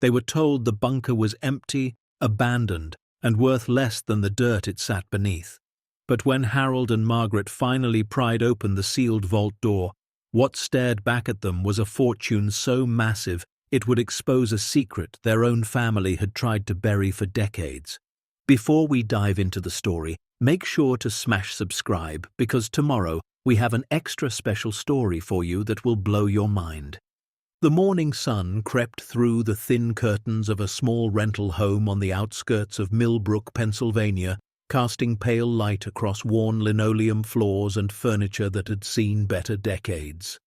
They were told the bunker was empty, abandoned, and worth less than the dirt it sat beneath. But when Harold and Margaret finally pried open the sealed vault door, what stared back at them was a fortune so massive it would expose a secret their own family had tried to bury for decades. Before we dive into the story, make sure to smash subscribe because tomorrow we have an extra special story for you that will blow your mind. The morning sun crept through the thin curtains of a small rental home on the outskirts of Millbrook, Pennsylvania, casting pale light across worn linoleum floors and furniture that had seen better decades.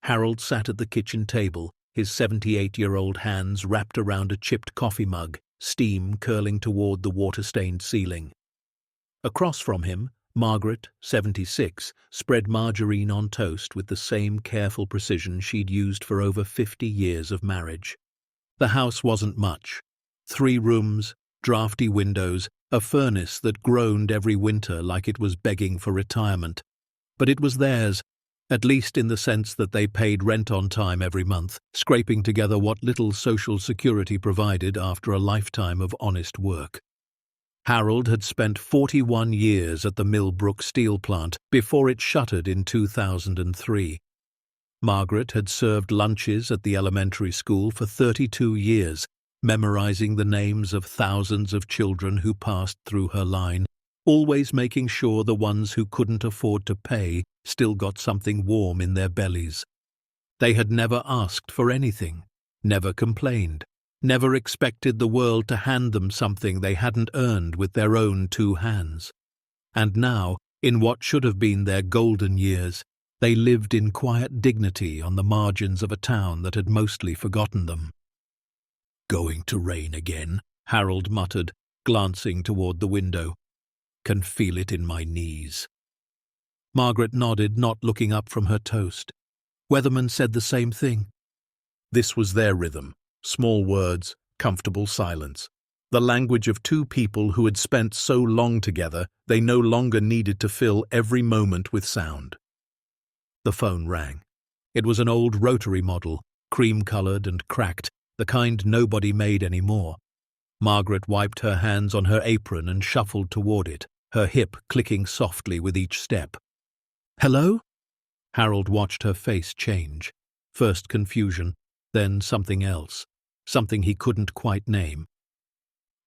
Harold sat at the kitchen table, his 78-year-old hands wrapped around a chipped coffee mug, steam curling toward the water-stained ceiling. Across from him, Margaret, 76, spread margarine on toast with the same careful precision she'd used for over 50 years of marriage. The house wasn't much. 3 rooms, drafty windows, a furnace that groaned every winter like it was begging for retirement. But it was theirs, at least in the sense that they paid rent on time every month, scraping together what little Social Security provided after a lifetime of honest work. Harold had spent 41 years at the Millbrook steel plant before it shuttered in 2003. Margaret had served lunches at the elementary school for 32 years, memorizing the names of thousands of children who passed through her line, always making sure the ones who couldn't afford to pay still got something warm in their bellies. They had never asked for anything, never complained, never expected the world to hand them something they hadn't earned with their own 2 hands. And now, in what should have been their golden years, they lived in quiet dignity on the margins of a town that had mostly forgotten them. "Going to rain again," Harold muttered, glancing toward the window. "Can feel it in my knees." Margaret nodded, not looking up from her toast. Weatherman said the same thing. This was their rhythm. Small words, comfortable silence. The language of 2 people who had spent so long together they no longer needed to fill every moment with sound. The phone rang. It was an old rotary model, cream-colored and cracked, the kind nobody made anymore. Margaret wiped her hands on her apron and shuffled toward it, her hip clicking softly with each step. "Hello?" Harold watched her face change. First confusion, then something else, something he couldn't quite name.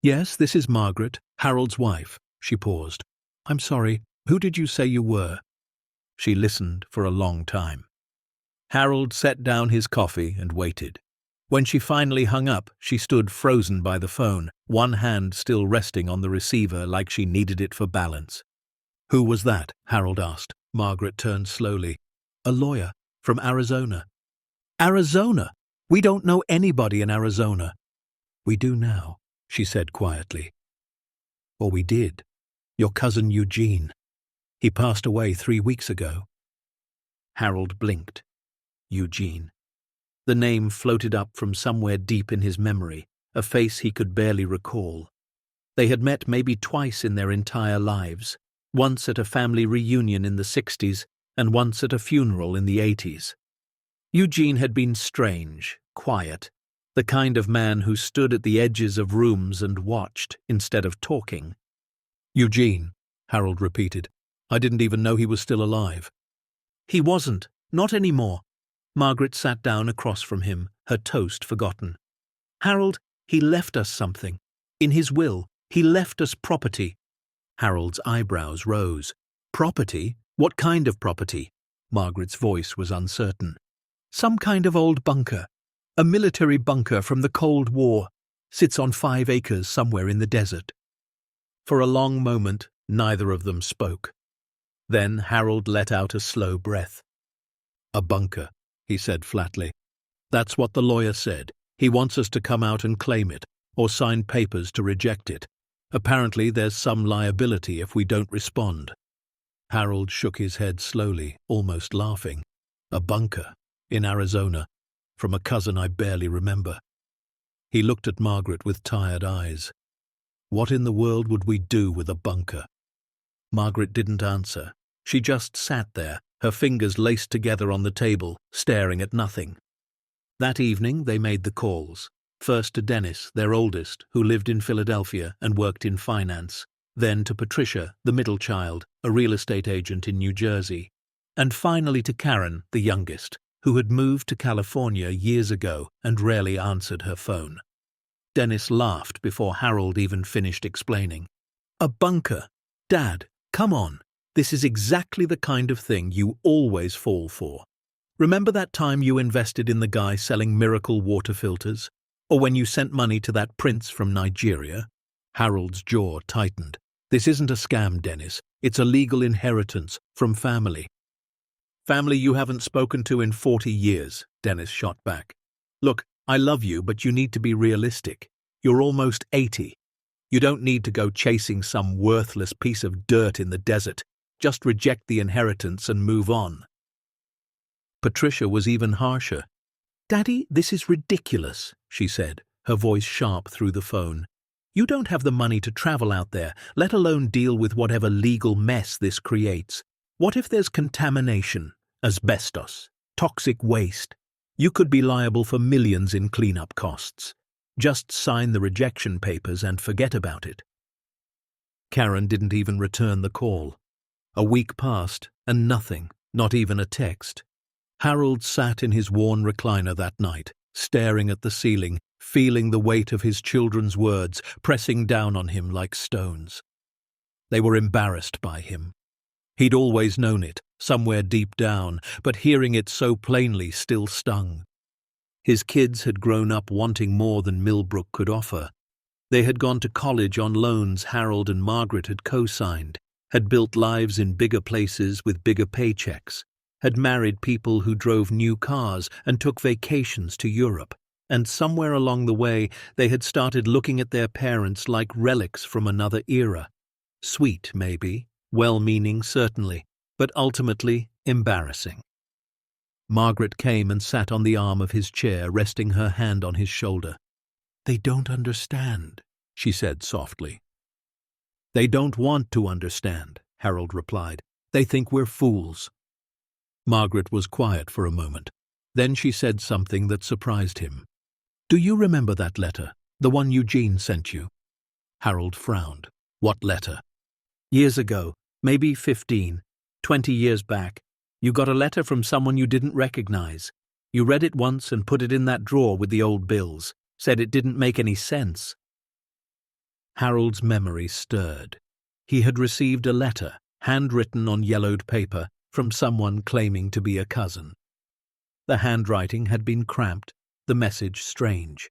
"Yes, this is Margaret, Harold's wife." She paused. "I'm sorry, who did you say you were?" She listened for a long time. Harold set down his coffee and waited. When she finally hung up, she stood frozen by the phone, one hand still resting on the receiver like she needed it for balance. "Who was that?" Harold asked. Margaret turned slowly. "A lawyer, from Arizona." "Arizona? We don't know anybody in Arizona." "We do now," she said quietly. "Or we did. Your cousin Eugene. He passed away 3 weeks ago." Harold blinked. Eugene. The name floated up from somewhere deep in his memory, a face he could barely recall. They had met maybe twice in their entire lives, once at a family reunion in the 60s and once at a funeral in the 80s. Eugene had been strange, quiet, the kind of man who stood at the edges of rooms and watched instead of talking. "Eugene," Harold repeated. "I didn't even know he was still alive." "He wasn't, not anymore." Margaret sat down across from him, her toast forgotten. "Harold, he left us something. In his will, he left us property." Harold's eyebrows rose. "Property? What kind of property?" Margaret's voice was uncertain. "Some kind of old bunker. A military bunker from the Cold War. Sits on 5 acres somewhere in the desert." For a long moment, neither of them spoke. Then Harold let out a slow breath. "A bunker," he said flatly. "That's what the lawyer said. He wants us to come out and claim it, or sign papers to reject it. Apparently there's some liability if we don't respond." Harold shook his head slowly, almost laughing. "A bunker, in Arizona, from a cousin I barely remember." He looked at Margaret with tired eyes. "What in the world would we do with a bunker?" Margaret didn't answer. She just sat there, her fingers laced together on the table, staring at nothing. That evening they made the calls. First to Dennis, their oldest, who lived in Philadelphia and worked in finance. Then to Patricia, the middle child, a real estate agent in New Jersey. And finally to Karen, the youngest, who had moved to California years ago and rarely answered her phone. Dennis laughed before Harold even finished explaining. "A bunker? Dad, come on. This is exactly the kind of thing you always fall for. Remember that time you invested in the guy selling miracle water filters? Or when you sent money to that prince from Nigeria?" Harold's jaw tightened. "This isn't a scam, Dennis. It's a legal inheritance from family." "Family you haven't spoken to in 40 years, Dennis shot back. "Look, I love you, but you need to be realistic. You're almost 80. You don't need to go chasing some worthless piece of dirt in the desert. Just reject the inheritance and move on." Patricia was even harsher. "Daddy, this is ridiculous," she said, her voice sharp through the phone. "You don't have the money to travel out there, let alone deal with whatever legal mess this creates. What if there's contamination, asbestos, toxic waste? You could be liable for millions in cleanup costs. Just sign the rejection papers and forget about it." Karen didn't even return the call. A week passed, and nothing, not even a text. Harold sat in his worn recliner that night, staring at the ceiling, feeling the weight of his children's words pressing down on him like stones. They were embarrassed by him. He'd always known it, somewhere deep down, but hearing it so plainly still stung. His kids had grown up wanting more than Millbrook could offer. They had gone to college on loans Harold and Margaret had co-signed, had built lives in bigger places with bigger paychecks, had married people who drove new cars and took vacations to Europe, and somewhere along the way they had started looking at their parents like relics from another era. Sweet, maybe, well-meaning certainly, but ultimately embarrassing. Margaret came and sat on the arm of his chair, resting her hand on his shoulder. "They don't understand," she said softly. "They don't want to understand," Harold replied. "They think we're fools." Margaret was quiet for a moment. Then she said something that surprised him. "Do you remember that letter, the one Eugene sent you?" Harold frowned. "What letter?" "Years ago, maybe 15, 20 years back. You got a letter from someone you didn't recognize. You read it once and put it in that drawer with the old bills. Said it didn't make any sense." Harold's memory stirred. He had received a letter, handwritten on yellowed paper, from someone claiming to be a cousin. The handwriting had been cramped, the message strange.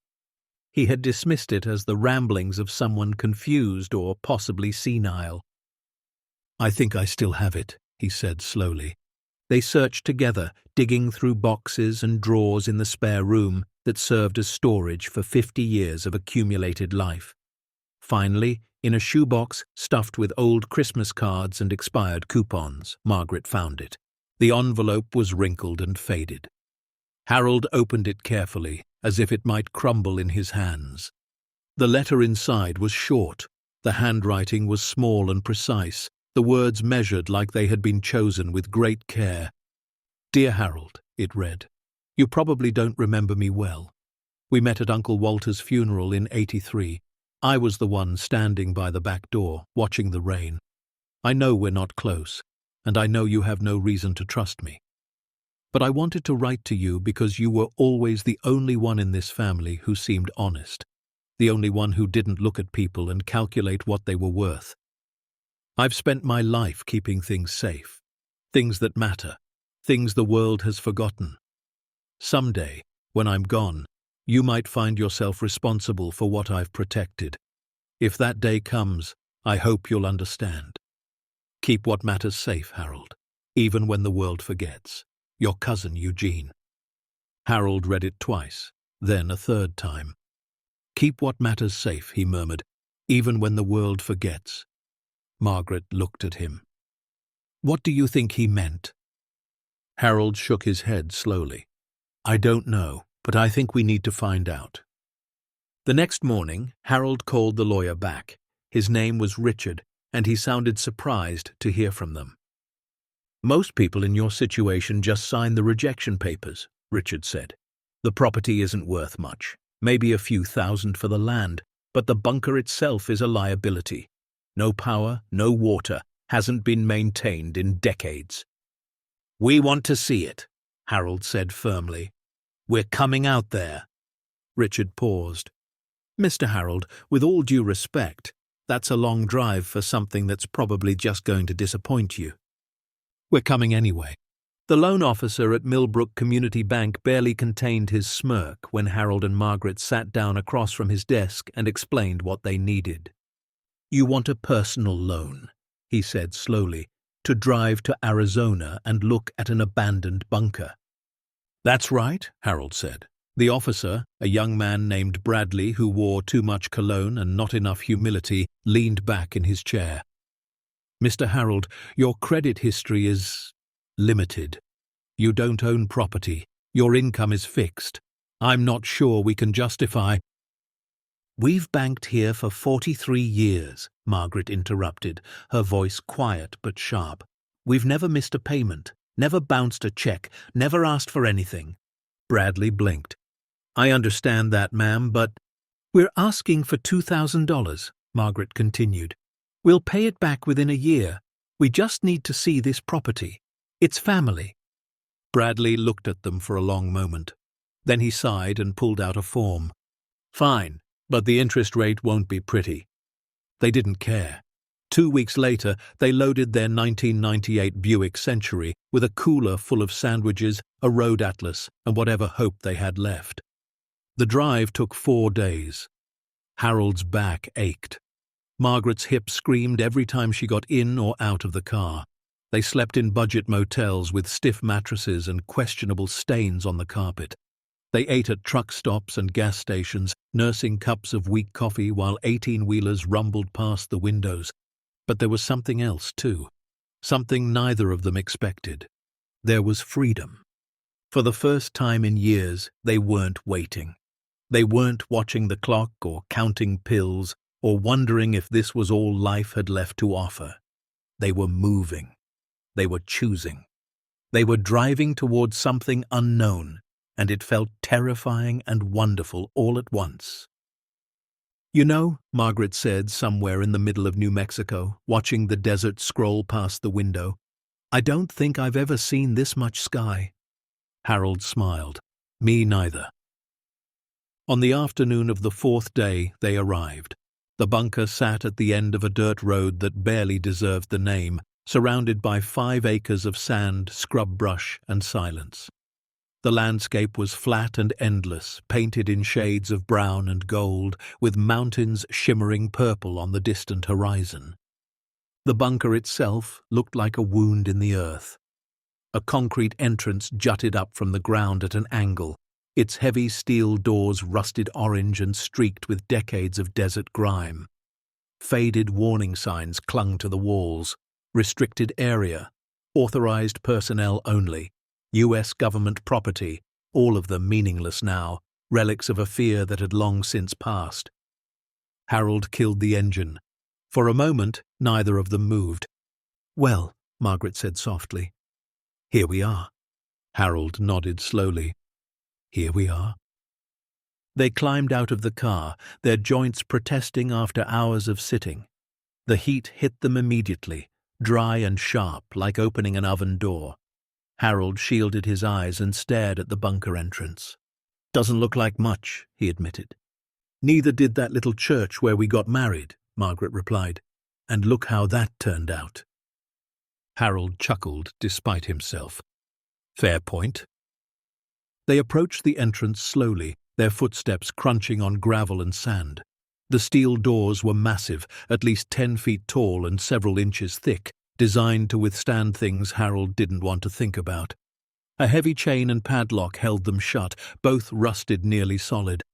He had dismissed it as the ramblings of someone confused or possibly senile. "I think I still have it," he said slowly. They searched together, digging through boxes and drawers in the spare room that served as storage for 50 years of accumulated life. Finally, in a shoebox stuffed with old Christmas cards and expired coupons, Margaret found it. The envelope was wrinkled and faded. Harold opened it carefully, as if it might crumble in his hands. The letter inside was short. The handwriting was small and precise, the words measured like they had been chosen with great care. "Dear Harold," it read, "you probably don't remember me well. We met at Uncle Walter's funeral in '83. I was the one standing by the back door, watching the rain. I know we're not close, and I know you have no reason to trust me. But I wanted to write to you because you were always the only one in this family who seemed honest, the only one who didn't look at people and calculate what they were worth. I've spent my life keeping things safe, things that matter, things the world has forgotten. Someday, when I'm gone, you might find yourself responsible for what I've protected. If that day comes, I hope you'll understand. Keep what matters safe, Harold, even when the world forgets. Your cousin Eugene." Harold read it twice, then a third time. "Keep what matters safe," he murmured, "even when the world forgets." Margaret looked at him. "What do you think he meant?" Harold shook his head slowly. "I don't know, but I think we need to find out." The next morning, Harold called the lawyer back. His name was Richard, and he sounded surprised to hear from them. "Most people in your situation just sign the rejection papers," Richard said. "The property isn't worth much. Maybe a few thousand for the land, but the bunker itself is a liability. No power, no water, hasn't been maintained in decades. "We want to see it," Harold said firmly. "We're coming out there." Richard paused. "Mr. Harold, with all due respect, that's a long drive for something that's probably just going to disappoint you." "We're coming anyway." The loan officer at Millbrook Community Bank barely contained his smirk when Harold and Margaret sat down across from his desk and explained what they needed. "You want a personal loan," he said slowly, "to drive to Arizona and look at an abandoned bunker." "That's right," Harold said. The officer, a young man named Bradley who wore too much cologne and not enough humility, leaned back in his chair. "Mr. Harold, your credit history is limited. You don't own property. Your income is fixed. I'm not sure we can justify—" "We've banked here for 43 years, Margaret interrupted, her voice quiet but sharp. "We've never missed a payment, never bounced a check, never asked for anything." Bradley blinked. "I understand that, ma'am, but—" "We're asking for $2,000, Margaret continued. "We'll pay it back within a year. We just need to see this property. It's family." Bradley looked at them for a long moment. Then he sighed and pulled out a form. "Fine, but the interest rate won't be pretty." They didn't care. 2 weeks later, they loaded their 1998 Buick Century with a cooler full of sandwiches, a road atlas, and whatever hope they had left. The drive took 4 days. Harold's back ached. Margaret's hip screamed every time she got in or out of the car. They slept in budget motels with stiff mattresses and questionable stains on the carpet. They ate at truck stops and gas stations, nursing cups of weak coffee while 18-wheelers rumbled past the windows. But there was something else, too. Something neither of them expected. There was freedom. For the first time in years, they weren't waiting. They weren't watching the clock or counting pills or wondering if this was all life had left to offer. They were moving. They were choosing. They were driving towards something unknown, and it felt terrifying and wonderful all at once. "You know," Margaret said somewhere in the middle of New Mexico, watching the desert scroll past the window, "I don't think I've ever seen this much sky." Harold smiled. "Me neither." On the afternoon of the 4th day, they arrived. The bunker sat at the end of a dirt road that barely deserved the name, surrounded by 5 acres of sand, scrub brush, and silence. The landscape was flat and endless, painted in shades of brown and gold, with mountains shimmering purple on the distant horizon. The bunker itself looked like a wound in the earth. A concrete entrance jutted up from the ground at an angle, its heavy steel doors rusted orange and streaked with decades of desert grime. Faded warning signs clung to the walls. Restricted area, authorized personnel only, U.S. government property, all of them meaningless now, relics of a fear that had long since passed. Harold killed the engine. For a moment, neither of them moved. "Well," Margaret said softly, "here we are." Harold nodded slowly. "Here we are." They climbed out of the car, their joints protesting after hours of sitting. The heat hit them immediately, dry and sharp like opening an oven door. Harold shielded his eyes and stared at the bunker entrance. "Doesn't look like much," he admitted. "Neither did that little church where we got married," Margaret replied. "And look how that turned out." Harold chuckled despite himself. "Fair point." They approached the entrance slowly, their footsteps crunching on gravel and sand. The steel doors were massive, at least 10 feet tall and several inches thick, designed to withstand things Harold didn't want to think about. A heavy chain and padlock held them shut, both rusted nearly solid.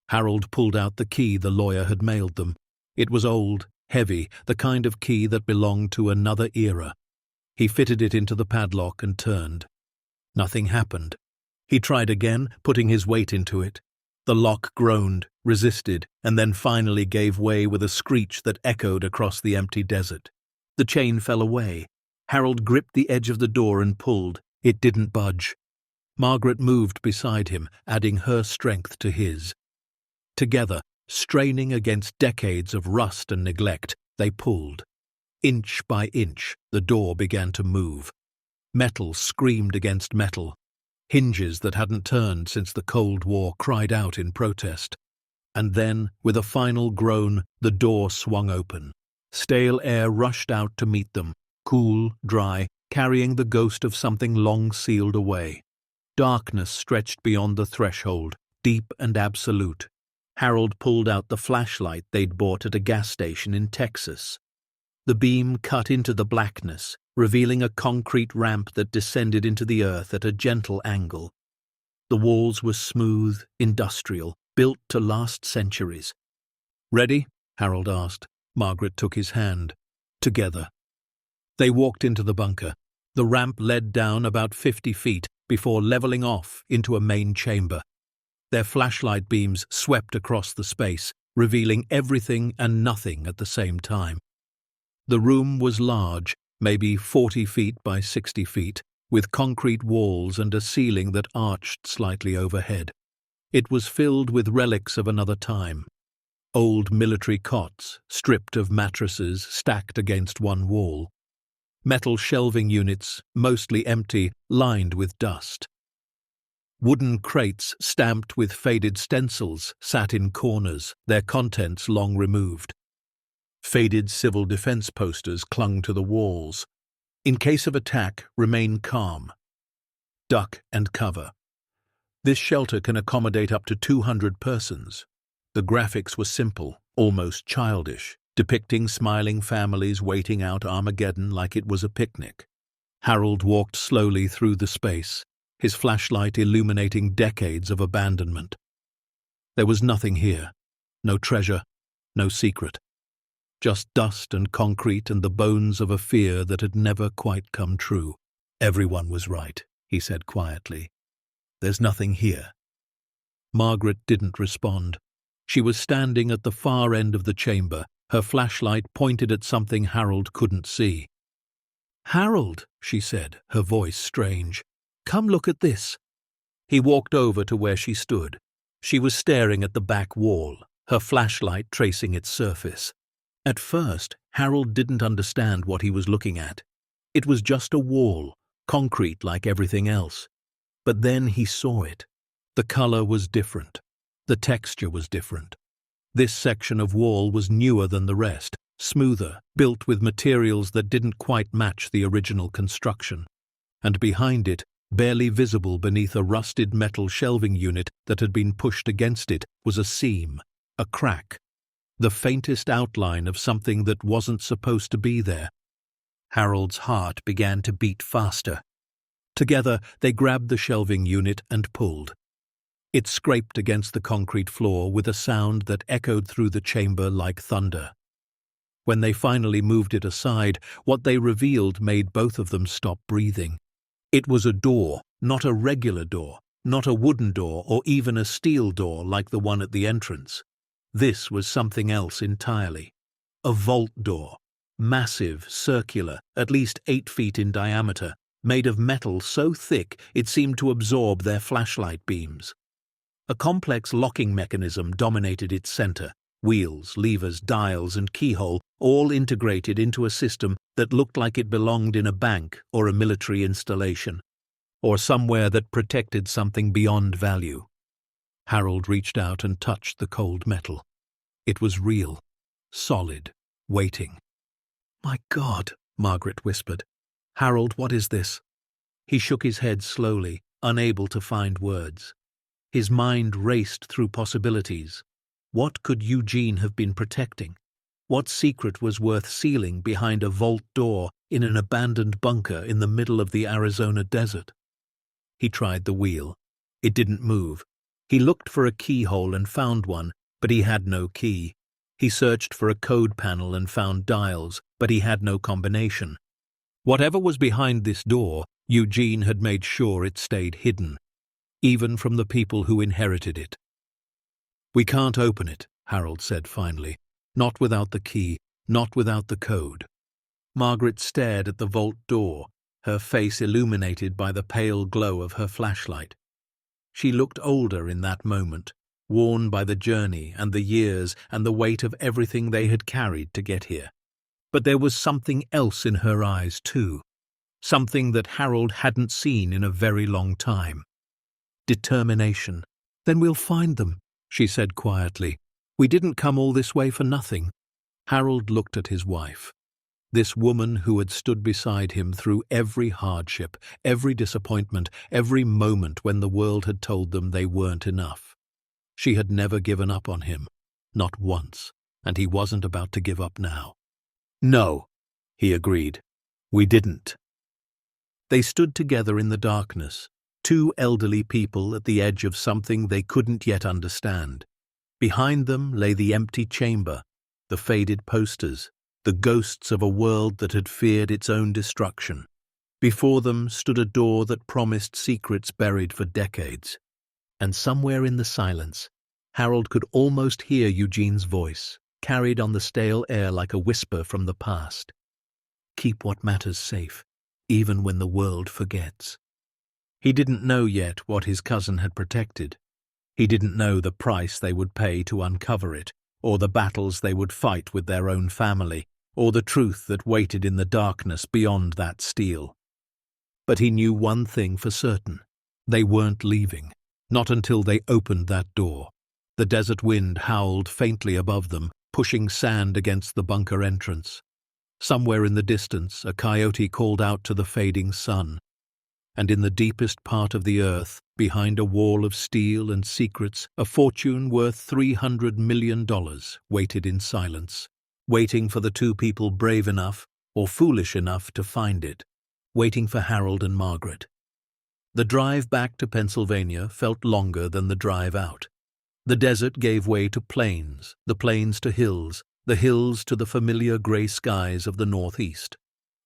Harold pulled out the key the lawyer had mailed them. It was old, heavy, the kind of key that belonged to another era. He fitted it into the padlock and turned. Nothing happened. He tried again, putting his weight into it. The lock groaned, resisted, and then finally gave way with a screech that echoed across the empty desert. The chain fell away. Harold gripped the edge of the door and pulled. It didn't budge. Margaret moved beside him, adding her strength to his. Together, straining against decades of rust and neglect, they pulled. Inch by inch, the door began to move. Metal screamed against metal. Hinges that hadn't turned since the Cold War cried out in protest. And then, with a final groan, the door swung open. Stale air rushed out to meet them, cool, dry, carrying the ghost of something long sealed away. Darkness stretched beyond the threshold, deep and absolute. Harold pulled out the flashlight they'd bought at a gas station in Texas. The beam cut into the blackness, revealing a concrete ramp that descended into the earth at a gentle angle. The walls were smooth, industrial, built to last centuries. "Ready?" Harold asked. Margaret took his hand. Together. They walked into the bunker. The ramp led down about 50 feet before leveling off into a main chamber. Their flashlight beams swept across the space, revealing everything and nothing at the same time. The room was large, maybe 40 feet by 60 feet, with concrete walls and a ceiling that arched slightly overhead. It was filled with relics of another time. Old military cots, stripped of mattresses, stacked against one wall. Metal shelving units, mostly empty, lined with dust. Wooden crates stamped with faded stencils sat in corners, their contents long removed. Faded civil defense posters clung to the walls. In case of attack, remain calm. Duck and cover. This shelter can accommodate up to 200 persons. The graphics were simple, almost childish, depicting smiling families waiting out Armageddon like it was a picnic. Harold walked slowly through the space, his flashlight illuminating decades of abandonment. There was nothing here. No treasure, no secret. Just dust and concrete and the bones of a fear that had never quite come true. "Everyone was right," he said quietly. "There's nothing here." Margaret didn't respond. She was standing at the far end of the chamber, her flashlight pointed at something Harold couldn't see. "Harold," she said, her voice strange. "Come look at this." He walked over to where she stood. She was staring at the back wall, her flashlight tracing its surface. At first, Harold didn't understand what he was looking at. It was just a wall, concrete like everything else. But then he saw it. The color was different. The texture was different. This section of wall was newer than the rest, smoother, built with materials that didn't quite match the original construction. And behind it, barely visible beneath a rusted metal shelving unit that had been pushed against it, was a seam, a crack. The faintest outline of something that wasn't supposed to be there. Harold's heart began to beat faster. Together, they grabbed the shelving unit and pulled. It scraped against the concrete floor with a sound that echoed through the chamber like thunder. When they finally moved it aside, what they revealed made both of them stop breathing. It was a door, not a regular door, not a wooden door or even a steel door like the one at the entrance. This was something else entirely. A vault door, massive, circular, at least 8 feet in diameter, made of metal so thick it seemed to absorb their flashlight beams. A complex locking mechanism dominated its center, wheels, levers, dials, and keyhole, all integrated into a system that looked like it belonged in a bank or a military installation, or somewhere that protected something beyond value. Harold reached out and touched the cold metal. It was real, solid, waiting. "My God," Margaret whispered. "Harold, what is this?" He shook his head slowly, unable to find words. His mind raced through possibilities. What could Eugene have been protecting? What secret was worth sealing behind a vault door in an abandoned bunker in the middle of the Arizona desert? He tried the wheel. It didn't move. He looked for a keyhole and found one, but he had no key. He searched for a code panel and found dials, but he had no combination. Whatever was behind this door, Eugene had made sure it stayed hidden, even from the people who inherited it. "We can't open it," Harold said finally. "Not without the key, not without the code." Margaret stared at the vault door, her face illuminated by the pale glow of her flashlight. She looked older in that moment, worn by the journey and the years and the weight of everything they had carried to get here. But there was something else in her eyes, too. Something that Harold hadn't seen in a very long time. Determination. "Then we'll find them," she said quietly. "We didn't come all this way for nothing." Harold looked at his wife. This woman who had stood beside him through every hardship, every disappointment, every moment when the world had told them they weren't enough. She had never given up on him, not once, and he wasn't about to give up now. "No," he agreed. "We didn't." They stood together in the darkness, two elderly people at the edge of something they couldn't yet understand. Behind them lay the empty chamber, the faded posters, the ghosts of a world that had feared its own destruction. Before them stood a door that promised secrets buried for decades. And somewhere in the silence, Harold could almost hear Eugene's voice, carried on the stale air like a whisper from the past. "Keep what matters safe, even when the world forgets." He didn't know yet what his cousin had protected. He didn't know the price they would pay to uncover it, or the battles they would fight with their own family, or the truth that waited in the darkness beyond that steel. But he knew one thing for certain. They weren't leaving, not until they opened that door. The desert wind howled faintly above them, pushing sand against the bunker entrance. Somewhere in the distance, a coyote called out to the fading sun. And in the deepest part of the earth, behind a wall of steel and secrets, a fortune worth $300 million waited in silence, waiting for the two people brave enough or foolish enough to find it, waiting for Harold and Margaret. The drive back to Pennsylvania felt longer than the drive out. The desert gave way to plains, the plains to hills, the hills to the familiar grey skies of the northeast.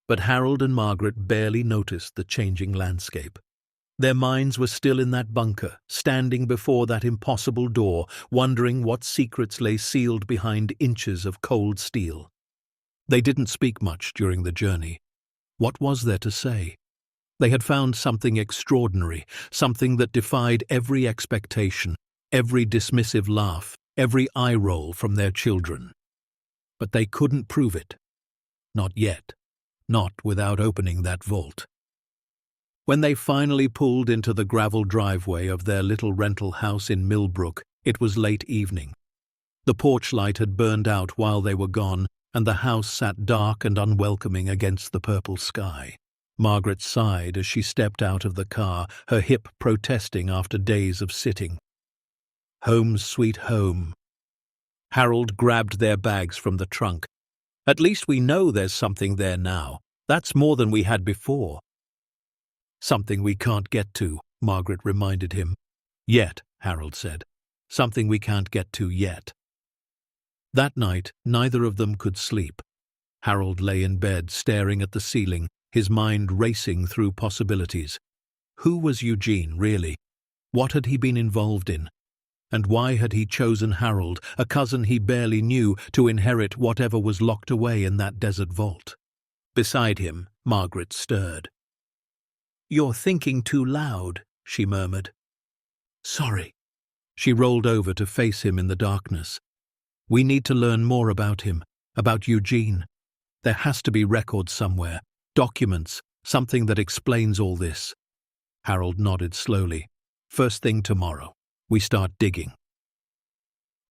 But Harold and Margaret barely noticed the changing landscape. Their minds were still in that bunker, standing before that impossible door, wondering what secrets lay sealed behind inches of cold steel. They didn't speak much during the journey. What was there to say? They had found something extraordinary, something that defied every expectation, every dismissive laugh, every eye roll from their children. But they couldn't prove it. Not yet. Not without opening that vault. When they finally pulled into the gravel driveway of their little rental house in Millbrook, it was late evening. The porch light had burned out while they were gone, and the house sat dark and unwelcoming against the purple sky. Margaret sighed as she stepped out of the car, her hip protesting after days of sitting. Home sweet home. Harold grabbed their bags from the trunk. "At least we know there's something there now. That's more than we had before." "Something we can't get to," Margaret reminded him. "Yet," Harold said. "Something we can't get to yet." That night, neither of them could sleep. Harold lay in bed, staring at the ceiling, his mind racing through possibilities. Who was Eugene, really? What had he been involved in? And why had he chosen Harold, a cousin he barely knew, to inherit whatever was locked away in that desert vault? Beside him, Margaret stirred. "You're thinking too loud," she murmured. "Sorry." She rolled over to face him in the darkness. "We need to learn more about him, about Eugene. There has to be records somewhere, documents, something that explains all this." Harold nodded slowly. "First thing tomorrow. We start digging."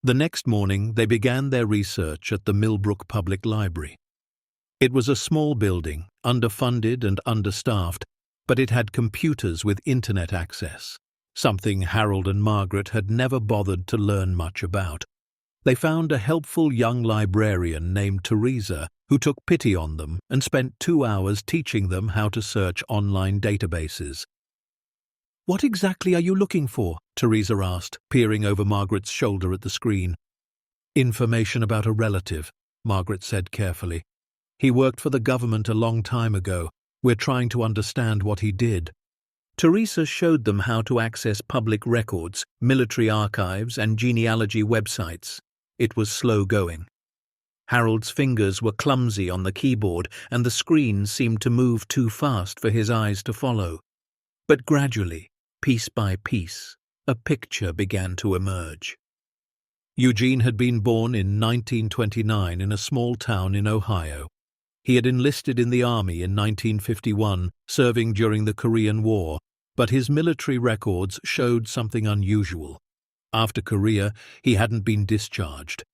The next morning, they began their research at the Millbrook Public Library. It was a small building, underfunded and understaffed, but it had computers with internet access, something Harold and Margaret had never bothered to learn much about. They found a helpful young librarian named Teresa who took pity on them and spent 2 hours teaching them how to search online databases. "What exactly are you looking for?" Teresa asked, peering over Margaret's shoulder at the screen. "Information about a relative," Margaret said carefully. "He worked for the government a long time ago. We're trying to understand what he did." Teresa showed them how to access public records, military archives, and genealogy websites. It was slow going. Harold's fingers were clumsy on the keyboard, and the screen seemed to move too fast for his eyes to follow. But gradually, piece by piece, a picture began to emerge. Eugene had been born in 1929 in a small town in Ohio. He had enlisted in the army in 1951, serving during the Korean War, but his military records showed something unusual. After Korea, he hadn't been discharged.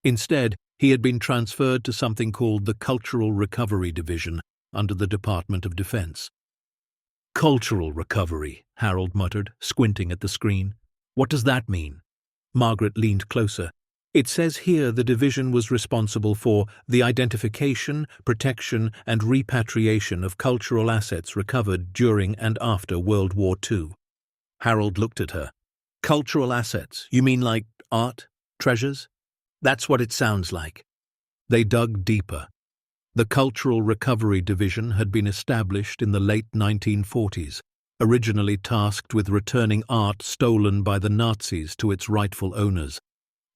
Instead, he had been transferred to something called the Cultural Recovery Division under the Department of Defense. "Cultural recovery," Harold muttered, squinting at the screen. "What does that mean?" Margaret leaned closer. "It says here the division was responsible for the identification, protection, and repatriation of cultural assets recovered during and after World War II. Harold looked at her. "Cultural assets? You mean like art? Treasures?" "That's what it sounds like." They dug deeper. The Cultural Recovery Division had been established in the late 1940s, originally tasked with returning art stolen by the Nazis to its rightful owners.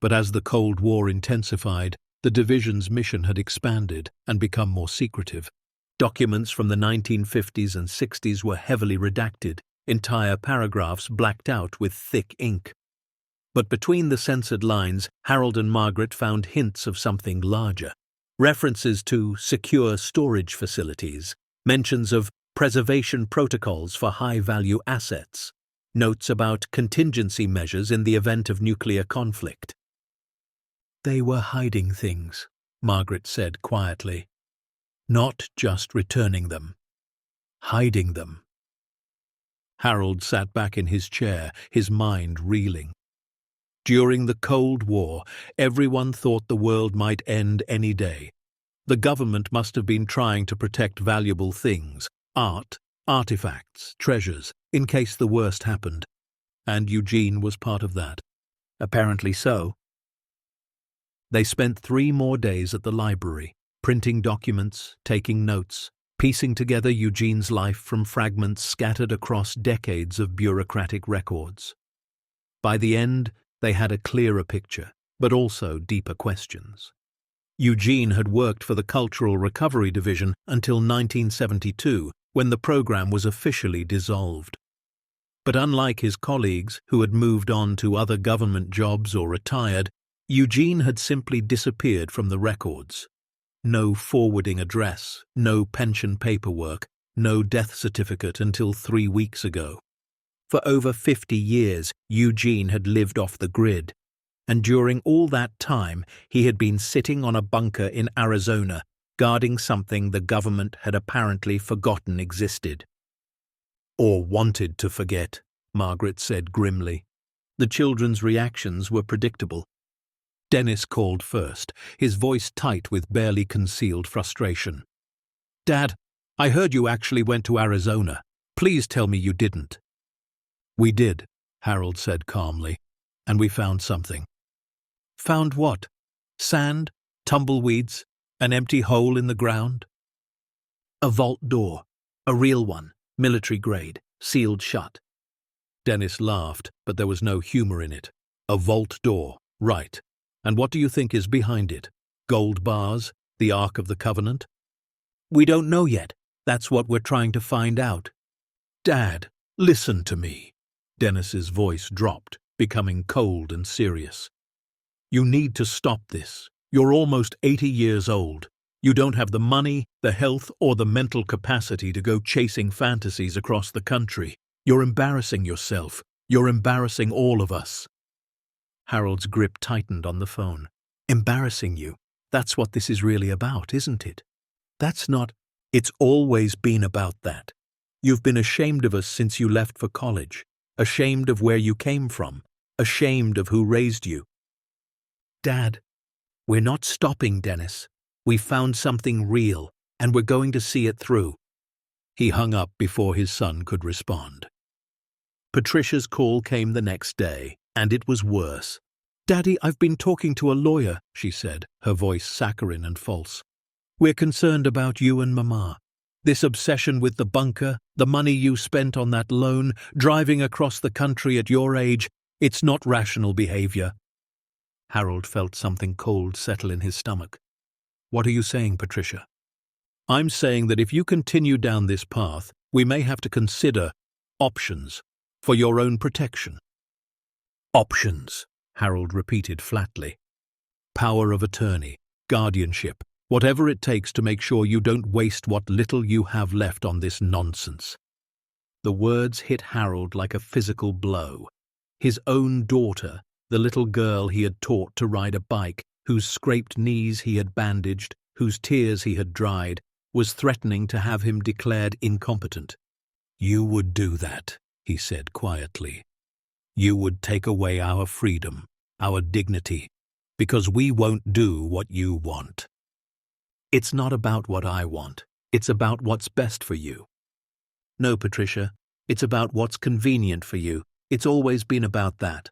But as the Cold War intensified, the division's mission had expanded and become more secretive. Documents from the 1950s and 60s were heavily redacted, entire paragraphs blacked out with thick ink. But between the censored lines, Harold and Margaret found hints of something larger. References to secure storage facilities, mentions of preservation protocols for high-value assets, notes about contingency measures in the event of nuclear conflict. "They were hiding things," Margaret said quietly. "Not just returning them. Hiding them." Harold sat back in his chair, his mind reeling. During the Cold War, everyone thought the world might end any day. The government must have been trying to protect valuable things, art, artifacts, treasures, in case the worst happened. And Eugene was part of that. Apparently so. They spent 3 more days at the library, printing documents, taking notes, piecing together Eugene's life from fragments scattered across decades of bureaucratic records. By the end, they had a clearer picture, but also deeper questions. Eugene had worked for the Cultural Recovery Division until 1972, when the program was officially dissolved. But unlike his colleagues, who had moved on to other government jobs or retired, Eugene had simply disappeared from the records. No forwarding address, no pension paperwork, no death certificate until 3 weeks ago. For over 50 years, Eugene had lived off the grid, and during all that time, he had been sitting on a bunker in Arizona, guarding something the government had apparently forgotten existed. "Or wanted to forget," Margaret said grimly. The children's reactions were predictable. Dennis called first, his voice tight with barely concealed frustration. "Dad, I heard you actually went to Arizona. Please tell me you didn't." "We did," Harold said calmly, "and we found something." "Found what? Sand? Tumbleweeds? An empty hole in the ground?" "A vault door. A real one, military grade, sealed shut." Dennis laughed, but there was no humor in it. "A vault door, right. And what do you think is behind it? Gold bars? The Ark of the Covenant?" "We don't know yet. That's what we're trying to find out." "Dad, listen to me." Dennis's voice dropped, becoming cold and serious. "You need to stop this. You're almost 80 years old. You don't have the money, the health, or the mental capacity to go chasing fantasies across the country. You're embarrassing yourself. You're embarrassing all of us." Harold's grip tightened on the phone. "Embarrassing you? That's what this is really about, isn't it?" "That's not—" "It's always been about that. You've been ashamed of us since you left for college. Ashamed of where you came from. Ashamed of who raised you." "Dad, we're not stopping, Dennis. We found something real, and we're going to see it through." He hung up before his son could respond. Patricia's call came the next day, and it was worse. "Daddy, I've been talking to a lawyer," she said, her voice saccharine and false. "We're concerned about you and Mama. This obsession with the bunker, the money you spent on that loan, driving across the country at your age, it's not rational behavior." Harold felt something cold settle in his stomach. "What are you saying, Patricia?" "I'm saying that if you continue down this path, we may have to consider options for your own protection." "Options?" Harold repeated flatly. Power of attorney, guardianship, whatever it takes to make sure you don't waste what little you have left on this nonsense. The words hit Harold like a physical blow. His own daughter, the little girl he had taught to ride a bike, whose scraped knees he had bandaged, whose tears he had dried, was threatening to have him declared incompetent. You would do that, he said quietly. You would take away our freedom, our dignity, because we won't do what you want. It's not about what I want. It's about what's best for you. No, Patricia, it's about what's convenient for you. It's always been about that.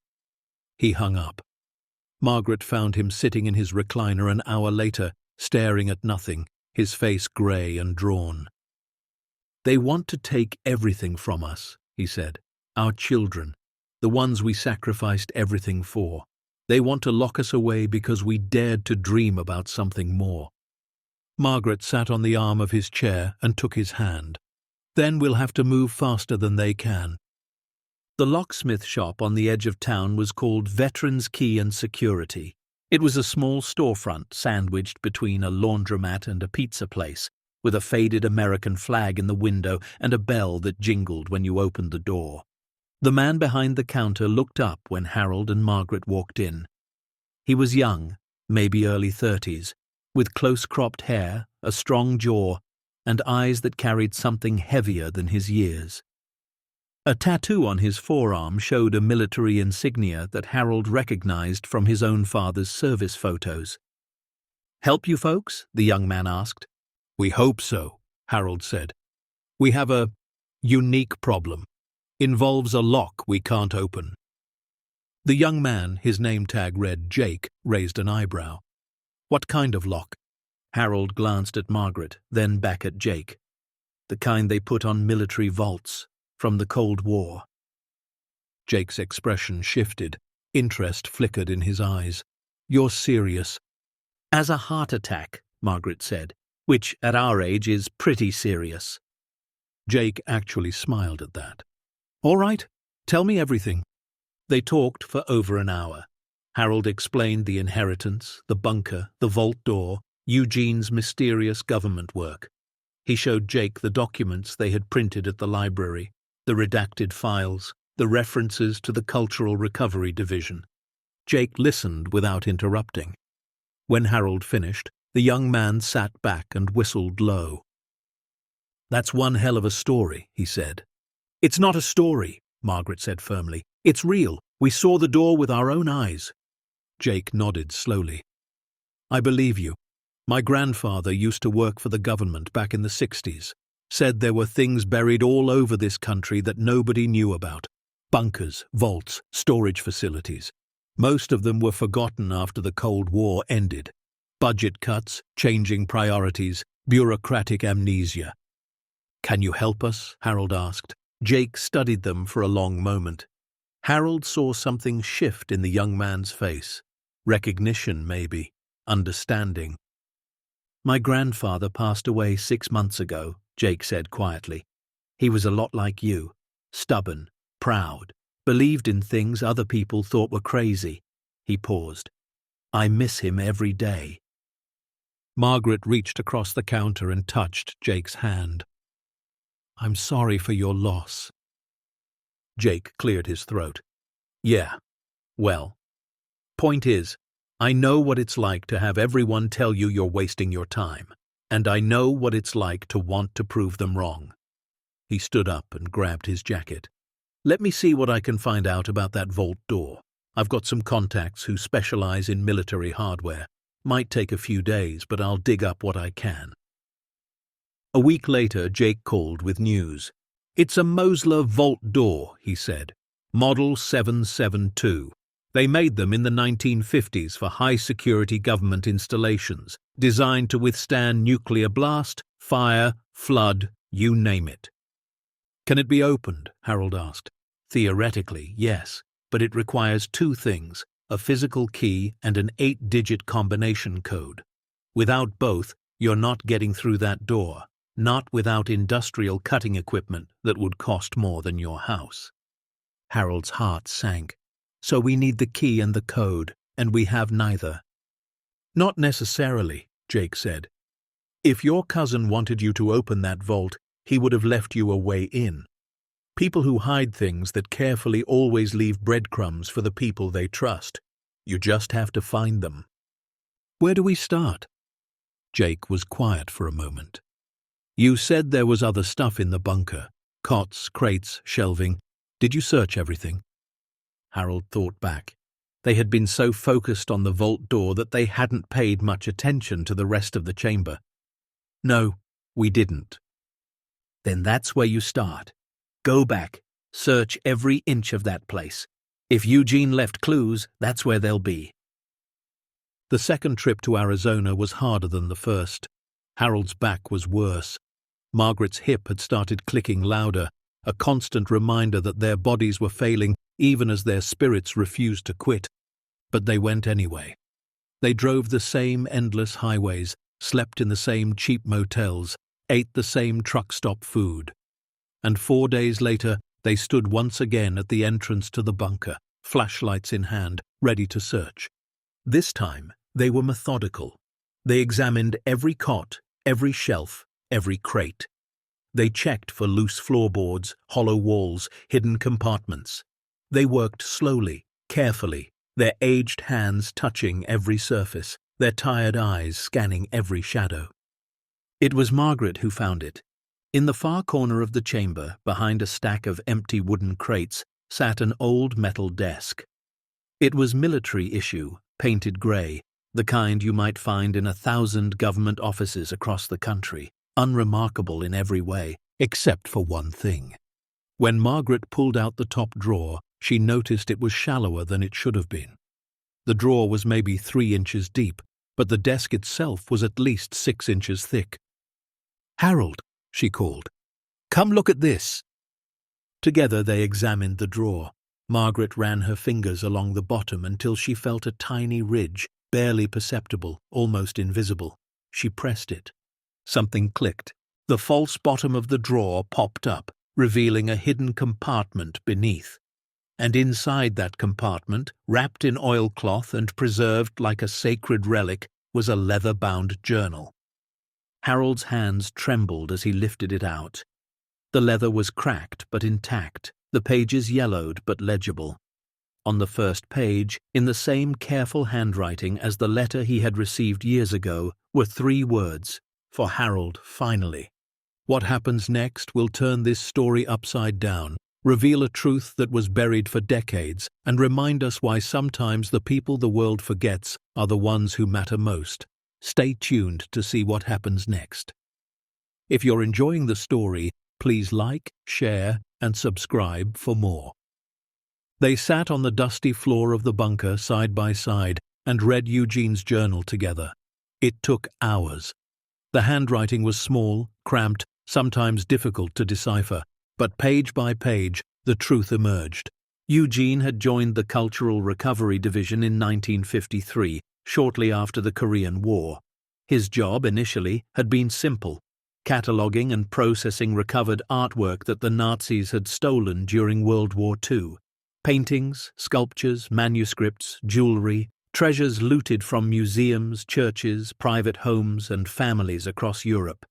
He hung up. Margaret found him sitting in his recliner an hour later, staring at nothing, his face grey and drawn. They want to take everything from us, he said. Our children, the ones we sacrificed everything for. They want to lock us away because we dared to dream about something more. Margaret sat on the arm of his chair and took his hand. Then we'll have to move faster than they can. The locksmith shop on the edge of town was called Veterans Key and Security. It was a small storefront sandwiched between a laundromat and a pizza place, with a faded American flag in the window and a bell that jingled when you opened the door. The man behind the counter looked up when Harold and Margaret walked in. He was young, maybe early 30s, with close-cropped hair, a strong jaw, and eyes that carried something heavier than his years. A tattoo on his forearm showed a military insignia that Harold recognized from his own father's service photos. "Help you folks?" the young man asked. "We hope so," Harold said. "We have a unique problem. Involves a lock we can't open." The young man, his name tag read Jake, raised an eyebrow. "What kind of lock?" Harold glanced at Margaret, then back at Jake. "The kind they put on military vaults, from the Cold War." Jake's expression shifted. Interest flickered in his eyes. "You're serious?" "As a heart attack," Margaret said, "which at our age is pretty serious." Jake actually smiled at that. "All right, tell me everything." They talked for over an hour. Harold explained the inheritance, the bunker, the vault door, Eugene's mysterious government work. He showed Jake the documents they had printed at the library, the redacted files, the references to the Cultural Recovery Division. Jake listened without interrupting. When Harold finished, the young man sat back and whistled low. "That's one hell of a story," he said. "It's not a story," Margaret said firmly. "It's real. We saw the door with our own eyes." Jake nodded slowly. "I believe you. My grandfather used to work for the government back in the 60s. Said there were things buried all over this country that nobody knew about. Bunkers, vaults, storage facilities. Most of them were forgotten after the Cold War ended. Budget cuts, changing priorities, bureaucratic amnesia." "Can you help us?" Harold asked. Jake studied them for a long moment. Harold saw something shift in the young man's face. Recognition, maybe. Understanding. "My grandfather passed away 6 months ago," Jake said quietly. "He was a lot like you. Stubborn, proud, believed in things other people thought were crazy." He paused. "I miss him every day." Margaret reached across the counter and touched Jake's hand. "I'm sorry for your loss." Jake cleared his throat. "Yeah, well, point is, I know what it's like to have everyone tell you you're wasting your time, and I know what it's like to want to prove them wrong." He stood up and grabbed his jacket. "Let me see what I can find out about that vault door. I've got some contacts who specialize in military hardware. Might take a few days, but I'll dig up what I can." A week later, Jake called with news. "It's a Mosler vault door," he said. "Model 772. They made them in the 1950s for high-security government installations, designed to withstand nuclear blast, fire, flood, you name it." "Can it be opened?" Harold asked. "Theoretically, yes, but it requires 2 things, a physical key and an 8-digit combination code. Without both, you're not getting through that door, not without industrial cutting equipment that would cost more than your house." Harold's heart sank. So we need the key and the code, and we have neither. Not necessarily, Jake said. If your cousin wanted you to open that vault, he would have left you a way in. People who hide things that carefully always leave breadcrumbs for the people they trust. You just have to find them. Where do we start? Jake was quiet for a moment. You said there was other stuff in the bunker. Cots, crates, shelving. Did you search everything? Harold thought back. They had been so focused on the vault door that they hadn't paid much attention to the rest of the chamber. No, we didn't. Then that's where you start. Go back. Search every inch of that place. If Eugene left clues, that's where they'll be. The second trip to Arizona was harder than the first. Harold's back was worse. Margaret's hip had started clicking louder, a constant reminder that their bodies were failing even as their spirits refused to quit. But they went anyway. They drove the same endless highways, slept in the same cheap motels, ate the same truck stop food. And 4 days later, they stood once again at the entrance to the bunker, flashlights in hand, ready to search. This time, they were methodical. They examined every cot, every shelf, every crate. They checked for loose floorboards, hollow walls, hidden compartments. They worked slowly, carefully, their aged hands touching every surface, their tired eyes scanning every shadow. It was Margaret who found it. In the far corner of the chamber, behind a stack of empty wooden crates, sat an old metal desk. It was military issue, painted grey, the kind you might find in 1,000 government offices across the country, unremarkable in every way, except for one thing. When Margaret pulled out the top drawer, she noticed it was shallower than it should have been. The drawer was maybe 3 inches deep, but the desk itself was at least 6 inches thick. "Harold," she called, "come look at this." Together they examined the drawer. Margaret ran her fingers along the bottom until she felt a tiny ridge, barely perceptible, almost invisible. She pressed it. Something clicked. The false bottom of the drawer popped up, revealing a hidden compartment beneath. And inside that compartment, wrapped in oilcloth and preserved like a sacred relic, was a leather-bound journal. Harold's hands trembled as he lifted it out. The leather was cracked but intact, the pages yellowed but legible. On the first page, in the same careful handwriting as the letter he had received years ago, were 3 words, "For Harold, finally." What happens next will turn this story upside down, reveal a truth that was buried for decades, and remind us why sometimes the people the world forgets are the ones who matter most. Stay tuned to see what happens next. If you're enjoying the story, please like, share, and subscribe for more. They sat on the dusty floor of the bunker side by side and read Eugene's journal together. It took hours. The handwriting was small, cramped, sometimes difficult to decipher, but page by page, the truth emerged. Eugene had joined the Cultural Recovery Division in 1953, shortly after the Korean War. His job, initially, had been simple: cataloguing and processing recovered artwork that the Nazis had stolen during World War II. Paintings, sculptures, manuscripts, jewelry, treasures looted from museums, churches, private homes, and families across Europe.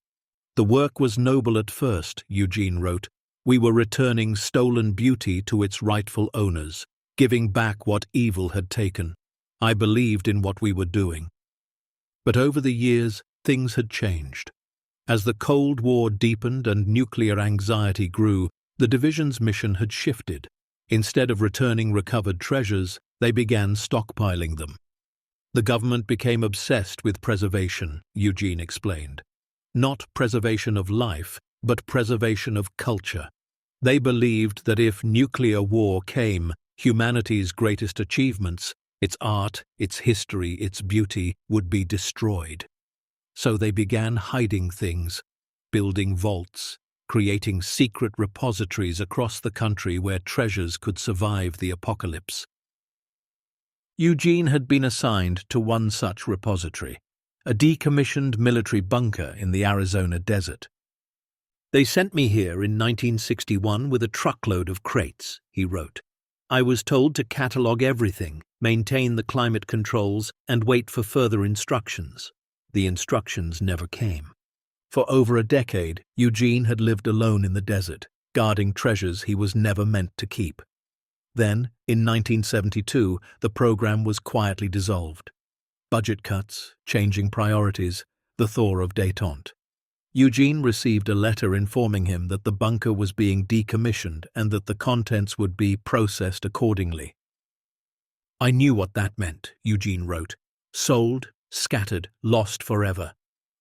The work was noble at first, Eugene wrote. We were returning stolen beauty to its rightful owners, giving back what evil had taken. I believed in what we were doing. But over the years, things had changed. As the Cold War deepened and nuclear anxiety grew, the division's mission had shifted. Instead of returning recovered treasures, they began stockpiling them. The government became obsessed with preservation, Eugene explained. Not preservation of life, but preservation of culture. They believed that if nuclear war came, humanity's greatest achievements, its art, its history, its beauty, would be destroyed. So they began hiding things, building vaults, creating secret repositories across the country where treasures could survive the apocalypse. Eugene had been assigned to one such repository, a decommissioned military bunker in the Arizona desert. They sent me here in 1961 with a truckload of crates, he wrote. I was told to catalogue everything, maintain the climate controls, and wait for further instructions. The instructions never came. For over a decade, Eugene had lived alone in the desert, guarding treasures he was never meant to keep. Then, in 1972, the program was quietly dissolved. Budget cuts, changing priorities, the thaw of détente. Eugene received a letter informing him that the bunker was being decommissioned and that the contents would be processed accordingly. I knew what that meant, Eugene wrote. Sold, scattered, lost forever.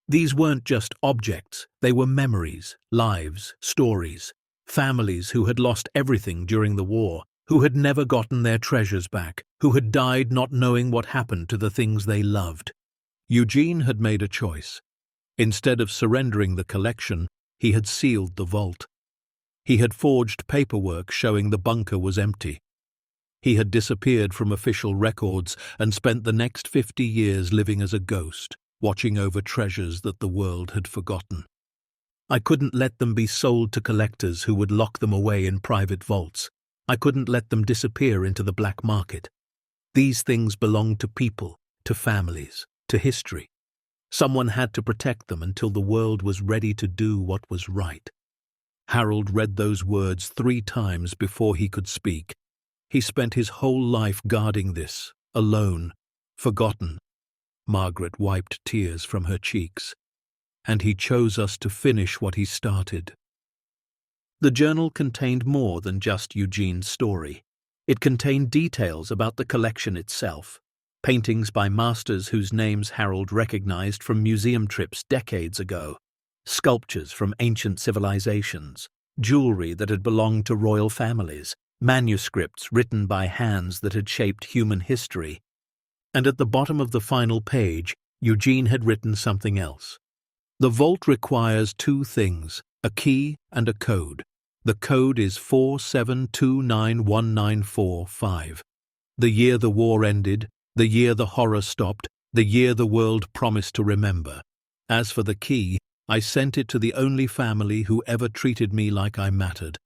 These weren't just objects, they were memories, lives, stories. Families who had lost everything during the war, who had never gotten their treasures back, who had died not knowing what happened to the things they loved. Eugene had made a choice. Instead of surrendering the collection, he had sealed the vault. He had forged paperwork showing the bunker was empty. He had disappeared from official records and spent the next 50 years living as a ghost, watching over treasures that the world had forgotten. I couldn't let them be sold to collectors who would lock them away in private vaults. I couldn't let them disappear into the black market. These things belonged to people, to families, to history. Someone had to protect them until the world was ready to do what was right. Harold read those words 3 times before he could speak. He spent his whole life guarding this, alone, forgotten. Margaret wiped tears from her cheeks. And he chose us to finish what he started. The journal contained more than just Eugene's story. It contained details about the collection itself. Paintings by masters whose names Harold recognized from museum trips decades ago, sculptures from ancient civilizations, jewelry that had belonged to royal families, manuscripts written by hands that had shaped human history. And at the bottom of the final page, Eugene had written something else. The vault requires 2 things, a key and a code. The code is 47291945. The year the war ended, the year the horror stopped, the year the world promised to remember. As for the key, I sent it to the only family who ever treated me like I mattered.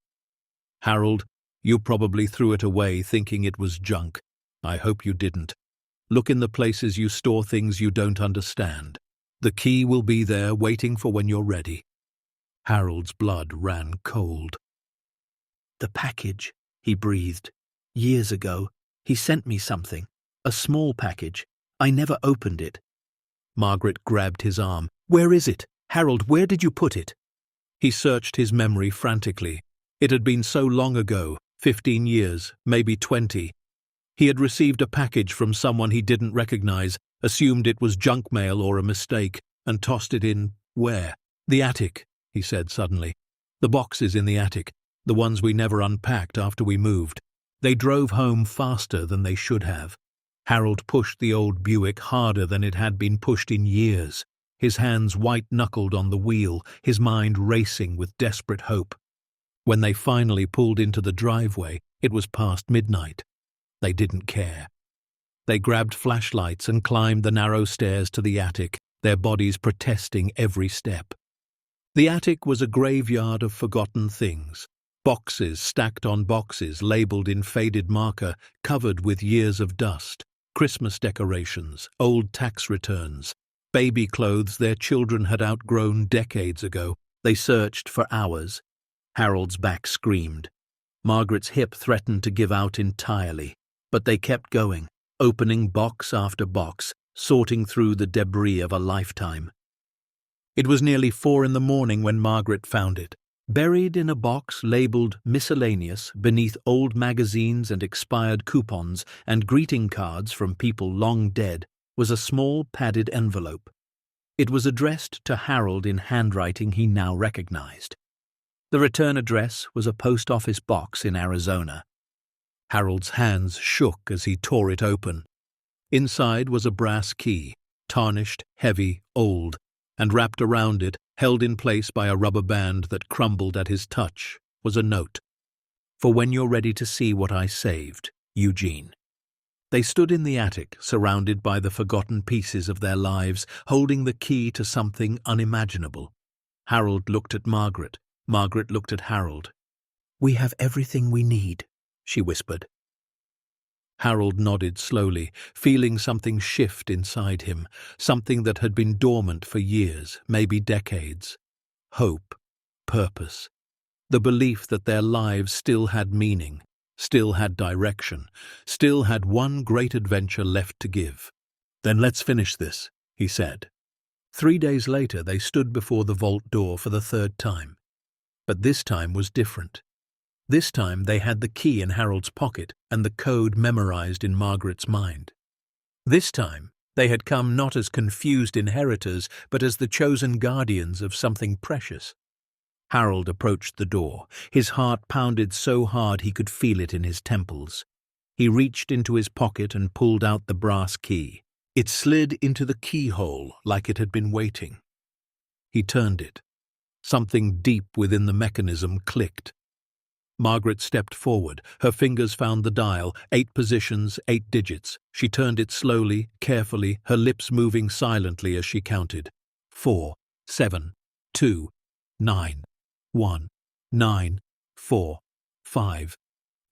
Harold, you probably threw it away thinking it was junk. I hope you didn't. Look in the places you store things you don't understand. The key will be there waiting for when you're ready. Harold's blood ran cold. The package, he breathed. Years ago, he sent me something. A small package. I never opened it. Margaret grabbed his arm. Where is it? Harold, where did you put it? He searched his memory frantically. It had been so long ago, 15 years, maybe 20. He had received a package from someone he didn't recognize, assumed it was junk mail or a mistake, and tossed it in, where? The attic, he said suddenly. The boxes in the attic, the ones we never unpacked after we moved. They drove home faster than they should have. Harold pushed the old Buick harder than it had been pushed in years, his hands white-knuckled on the wheel, his mind racing with desperate hope. When they finally pulled into the driveway, it was past midnight. They didn't care. They grabbed flashlights and climbed the narrow stairs to the attic, their bodies protesting every step. The attic was a graveyard of forgotten things. Boxes stacked on boxes labeled in faded marker, covered with years of dust. Christmas decorations, old tax returns, baby clothes their children had outgrown decades ago. They searched for hours. Harold's back screamed. Margaret's hip threatened to give out entirely, but they kept going, opening box after box, sorting through the debris of a lifetime. It was nearly 4 a.m. when Margaret found it. Buried in a box labeled miscellaneous beneath old magazines and expired coupons and greeting cards from people long dead was a small padded envelope. It was addressed to Harold in handwriting he now recognized. The return address was a post office box in Arizona. Harold's hands shook as he tore it open. Inside was a brass key, tarnished, heavy, old, and wrapped around it, held in place by a rubber band that crumbled at his touch, was a note. For when you're ready to see what I saved, Eugene. They stood in the attic, surrounded by the forgotten pieces of their lives, holding the key to something unimaginable. Harold looked at Margaret. Margaret looked at Harold. We have everything we need, she whispered. Harold nodded slowly, feeling something shift inside him, something that had been dormant for years, maybe decades. Hope, purpose, the belief that their lives still had meaning, still had direction, still had one great adventure left to give. "Then let's finish this," he said. 3 days later they stood before the vault door for the third time. But this time was different. This time they had the key in Harold's pocket and the code memorized in Margaret's mind. This time they had come not as confused inheritors, but as the chosen guardians of something precious. Harold approached the door. His heart pounded so hard he could feel it in his temples. He reached into his pocket and pulled out the brass key. It slid into the keyhole like it had been waiting. He turned it. Something deep within the mechanism clicked. Margaret stepped forward. Her fingers found the dial, 8 positions, 8 digits. She turned it slowly, carefully, her lips moving silently as she counted. 4, 7, 2, 9, 1, 9, 4, 5.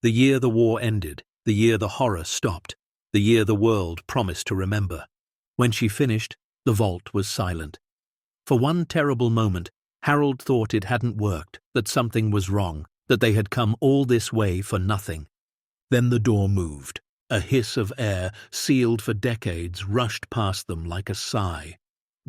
The year the war ended, the year the horror stopped, the year the world promised to remember. When she finished, the vault was silent. For one terrible moment, Harold thought it hadn't worked, that something was wrong, that they had come all this way for nothing. Then the door moved. A hiss of air, sealed for decades, rushed past them like a sigh.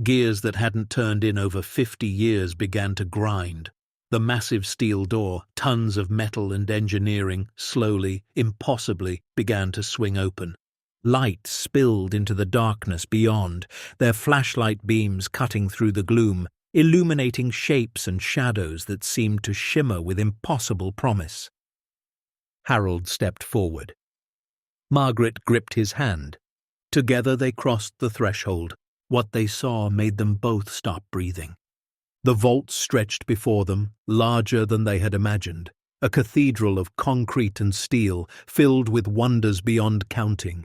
Gears that hadn't turned in over 50 years began to grind. The massive steel door, tons of metal and engineering, slowly, impossibly, began to swing open. Light spilled into the darkness beyond, their flashlight beams cutting through the gloom, illuminating shapes and shadows that seemed to shimmer with impossible promise. Harold stepped forward. Margaret gripped his hand. Together they crossed the threshold. What they saw made them both stop breathing. The vault stretched before them, larger than they had imagined, a cathedral of concrete and steel, filled with wonders beyond counting.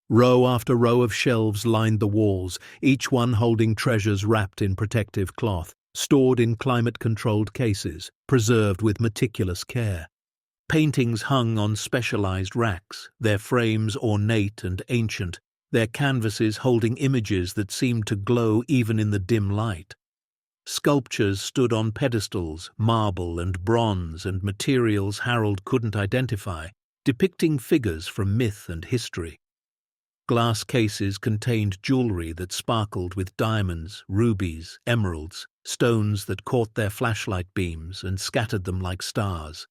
Row after row of shelves lined the walls, each one holding treasures wrapped in protective cloth, stored in climate-controlled cases, preserved with meticulous care. Paintings hung on specialized racks, their frames ornate and ancient, their canvases holding images that seemed to glow even in the dim light. Sculptures stood on pedestals, marble and bronze and materials Harold couldn't identify, depicting figures from myth and history. Glass cases contained jewelry that sparkled with diamonds, rubies, emeralds, stones that caught their flashlight beams and scattered them like stars.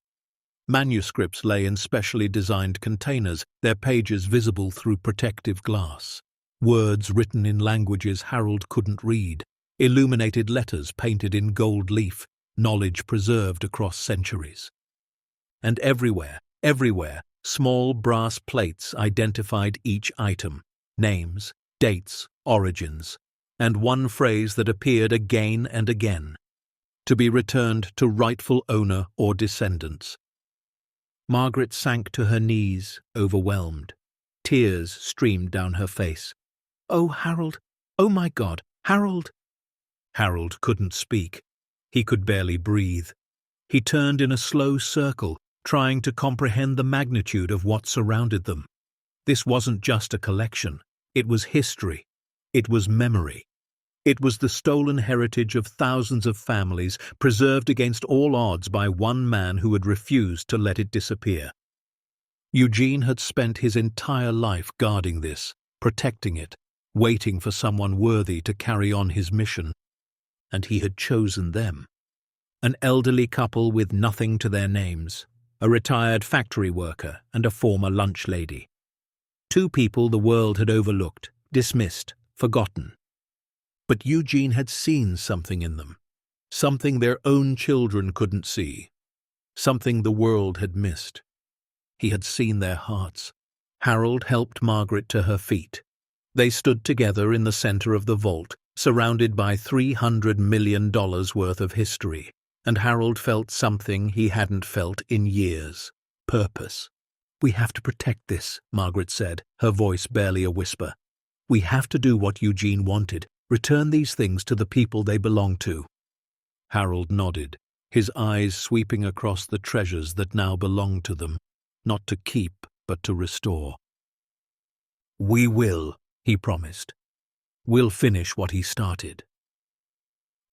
Manuscripts lay in specially designed containers, their pages visible through protective glass. Words written in languages Harold couldn't read, illuminated letters painted in gold leaf, knowledge preserved across centuries. And everywhere, small brass plates identified each item, names, dates, origins, and one phrase that appeared again and again: to be returned to rightful owner or descendants. Margaret sank to her knees, overwhelmed. Tears streamed down her face. "Oh, Harold! Oh, my God! Harold!" Harold couldn't speak. He could barely breathe. He turned in a slow circle, trying to comprehend the magnitude of what surrounded them. This wasn't just a collection. It was history. It was memory. It was the stolen heritage of thousands of families, preserved against all odds by one man who had refused to let it disappear. Eugene had spent his entire life guarding this, protecting it, waiting for someone worthy to carry on his mission. And he had chosen them. An elderly couple with nothing to their names, a retired factory worker and a former lunch lady. 2 people the world had overlooked, dismissed, forgotten. But Eugene had seen something in them, something their own children couldn't see, something the world had missed. He had seen their hearts. Harold helped Margaret to her feet. They stood together in the center of the vault, surrounded by $300 million worth of history, and Harold felt something he hadn't felt in years: purpose. "We have to protect this," Margaret said, her voice barely a whisper. "We have to do what Eugene wanted, return these things to the people they belong to." Harold nodded, his eyes sweeping across the treasures that now belonged to them, not to keep, but to restore. "We will," he promised. "We'll finish what he started."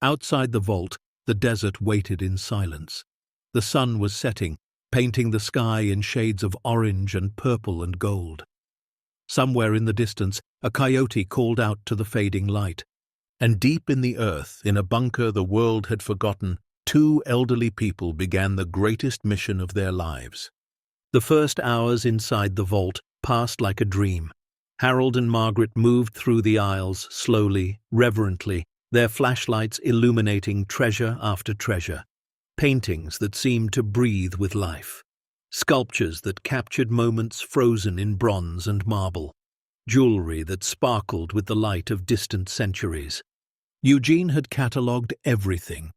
Outside the vault, the desert waited in silence. The sun was setting, painting the sky in shades of orange and purple and gold. Somewhere in the distance, a coyote called out to the fading light. And deep in the earth, in a bunker the world had forgotten, two elderly people began the greatest mission of their lives. The first hours inside the vault passed like a dream. Harold and Margaret moved through the aisles slowly, reverently, their flashlights illuminating treasure after treasure. Paintings that seemed to breathe with life. Sculptures that captured moments frozen in bronze and marble. Jewelry that sparkled with the light of distant centuries. Eugene had catalogued everything.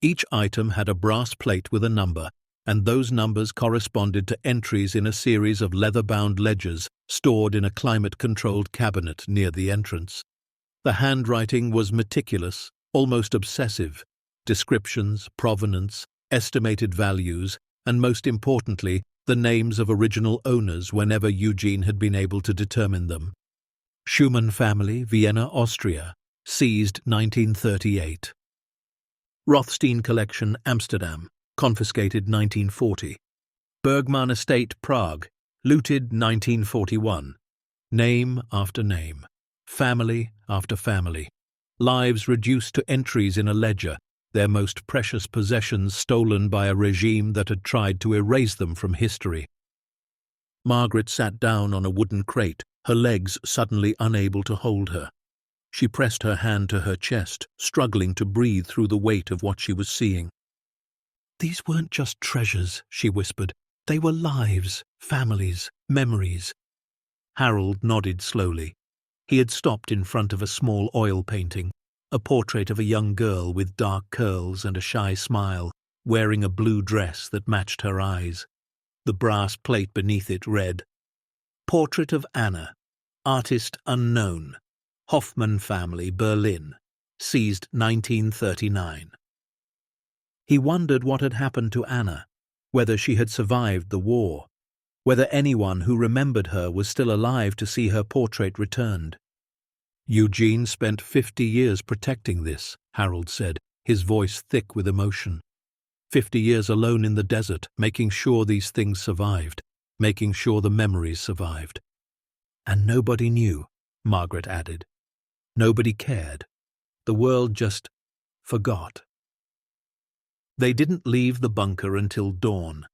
Each item had a brass plate with a number, and those numbers corresponded to entries in a series of leather-bound ledgers stored in a climate-controlled cabinet near the entrance. The handwriting was meticulous, almost obsessive. Descriptions, provenance, estimated values, and most importantly, the names of original owners whenever Eugene had been able to determine them. Schumann family, Vienna, Austria, seized 1938. Rothstein collection, Amsterdam, confiscated 1940. Bergman estate, Prague, looted 1941. Name after name, family after family, lives reduced to entries in a ledger, their most precious possessions stolen by a regime that had tried to erase them from history. Margaret sat down on a wooden crate, her legs suddenly unable to hold her. She pressed her hand to her chest, struggling to breathe through the weight of what she was seeing. "These weren't just treasures," she whispered. "They were lives, families, memories." Harold nodded slowly. He had stopped in front of a small oil painting, a portrait of a young girl with dark curls and a shy smile, wearing a blue dress that matched her eyes. The brass plate beneath it read, "Portrait of Anna, artist unknown, Hoffmann family, Berlin, seized 1939. He wondered what had happened to Anna, whether she had survived the war, whether anyone who remembered her was still alive to see her portrait returned. "Eugene spent 50 years protecting this," Harold said, his voice thick with emotion. 50 years alone in the desert, making sure these things survived, making sure the memories survived. "And nobody knew," Margaret added. "Nobody cared. The world just forgot." They didn't leave the bunker until dawn.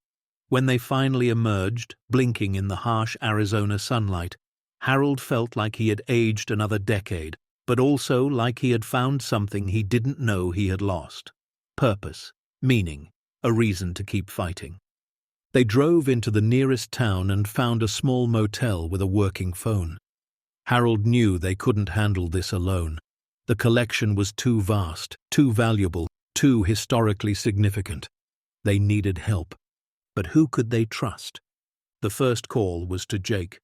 When they finally emerged, blinking in the harsh Arizona sunlight, Harold felt like he had aged another decade, but also like he had found something he didn't know he had lost. Purpose, meaning, a reason to keep fighting. They drove into the nearest town and found a small motel with a working phone. Harold knew they couldn't handle this alone. The collection was too vast, too valuable, too historically significant. They needed help. But who could they trust? The first call was to Jake.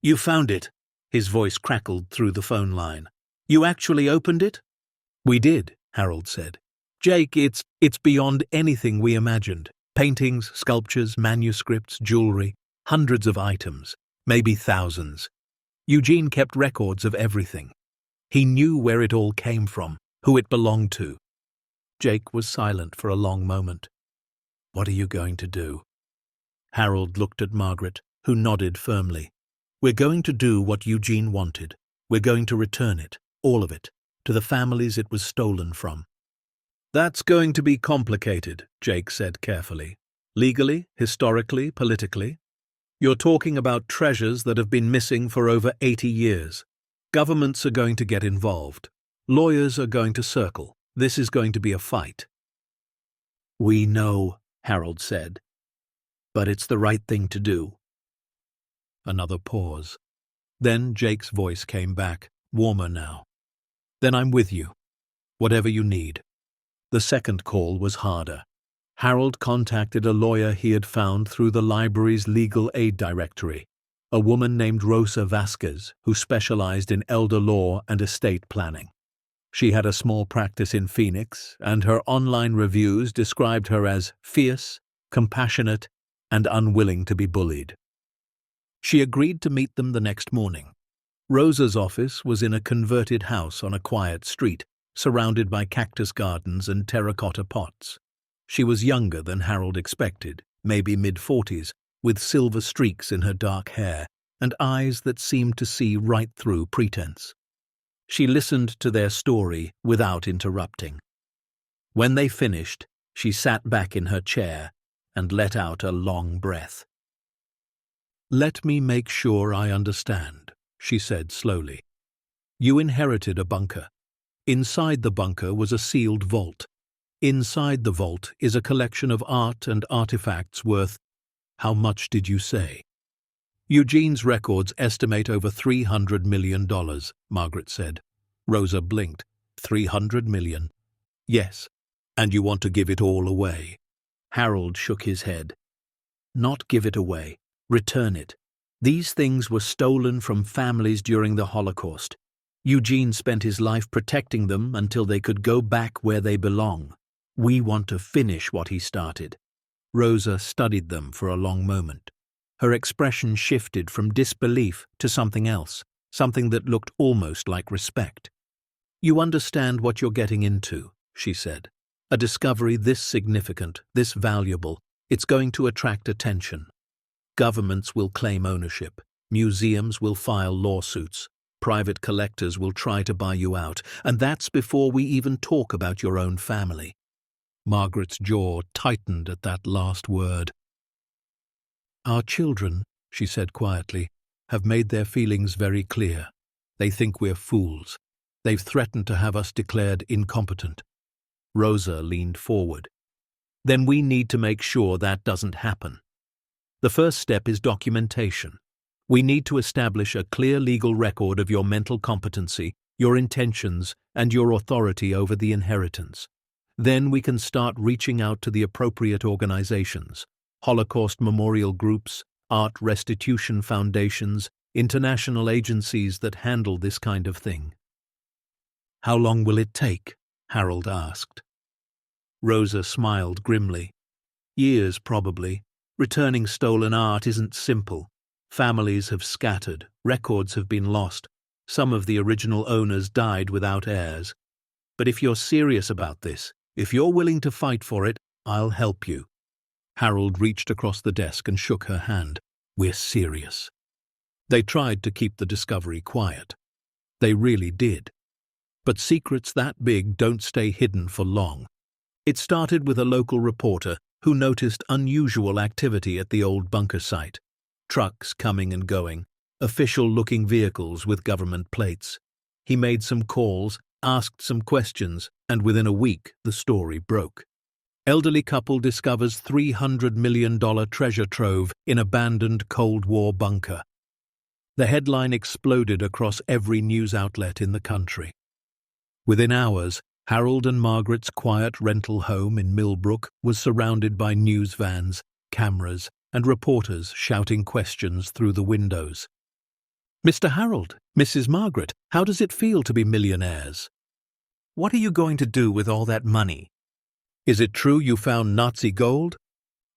"You found it," his voice crackled through the phone line. "You actually opened it?" "We did," Harold said. "Jake, it's beyond anything we imagined. Paintings, sculptures, manuscripts, jewelry, hundreds of items, maybe thousands. Eugene kept records of everything. He knew where it all came from, who it belonged to." Jake was silent for a long moment. "What are you going to do?" Harold looked at Margaret, who nodded firmly. "We're going to do what Eugene wanted. We're going to return it, all of it, to the families it was stolen from." "That's going to be complicated," Jake said carefully. "Legally, historically, politically. You're talking about treasures that have been missing for over 80 years. Governments are going to get involved. Lawyers are going to circle. This is going to be a fight." "We know," Harold said. "But it's the right thing to do." Another pause. Then Jake's voice came back, warmer now. "Then I'm with you. Whatever you need." The second call was harder. Harold contacted a lawyer he had found through the library's legal aid directory, a woman named Rosa Vasquez, who specialized in elder law and estate planning. She had a small practice in Phoenix, and her online reviews described her as fierce, compassionate, and unwilling to be bullied. She agreed to meet them the next morning. Rosa's office was in a converted house on a quiet street, surrounded by cactus gardens and terracotta pots. She was younger than Harold expected, maybe mid-40s, with silver streaks in her dark hair and eyes that seemed to see right through pretense. She listened to their story without interrupting. When they finished, she sat back in her chair and let out a long breath. "Let me make sure I understand," she said slowly. "You inherited a bunker. Inside the bunker was a sealed vault. Inside the vault is a collection of art and artifacts worth, how much did you say?" "Eugene's records estimate over $300 million, Margaret said. Rosa blinked. $300 million? Yes. And you want to give it all away?" Harold shook his head. "Not give it away. Return it. These things were stolen from families during the Holocaust. Eugene spent his life protecting them until they could go back where they belong. We want to finish what he started." Rosa studied them for a long moment. Her expression shifted from disbelief to something else, something that looked almost like respect. "You understand what you're getting into," she said. "A discovery this significant, this valuable, it's going to attract attention. Governments will claim ownership. Museums will file lawsuits. Private collectors will try to buy you out, and that's before we even talk about your own family." Margaret's jaw tightened at that last word. "Our children," she said quietly, "have made their feelings very clear. They think we're fools. They've threatened to have us declared incompetent." Rosa leaned forward. "Then we need to make sure that doesn't happen. The first step is documentation. We need to establish a clear legal record of your mental competency, your intentions, and your authority over the inheritance. Then we can start reaching out to the appropriate organizations, Holocaust memorial groups, art restitution foundations, international agencies that handle this kind of thing." "How long will it take?" Harold asked. Rosa smiled grimly. "Years, probably. Returning stolen art isn't simple. Families have scattered, records have been lost. Some of the original owners died without heirs. But if you're serious about this, if you're willing to fight for it, I'll help you." Harold reached across the desk and shook her hand. "We're serious." They tried to keep the discovery quiet. They really did. But secrets that big don't stay hidden for long. It started with a local reporter who noticed unusual activity at the old bunker site. Trucks coming and going, official-looking vehicles with government plates. He made some calls, asked some questions, and within a week the story broke. Elderly couple discovers $300 million treasure trove in abandoned Cold War bunker. The headline exploded across every news outlet in the country. Within hours, Harold and Margaret's quiet rental home in Millbrook was surrounded by news vans, cameras, and reporters shouting questions through the windows. "Mr. Harold, Mrs. Margaret, how does it feel to be millionaires? What are you going to do with all that money? Is it true you found Nazi gold?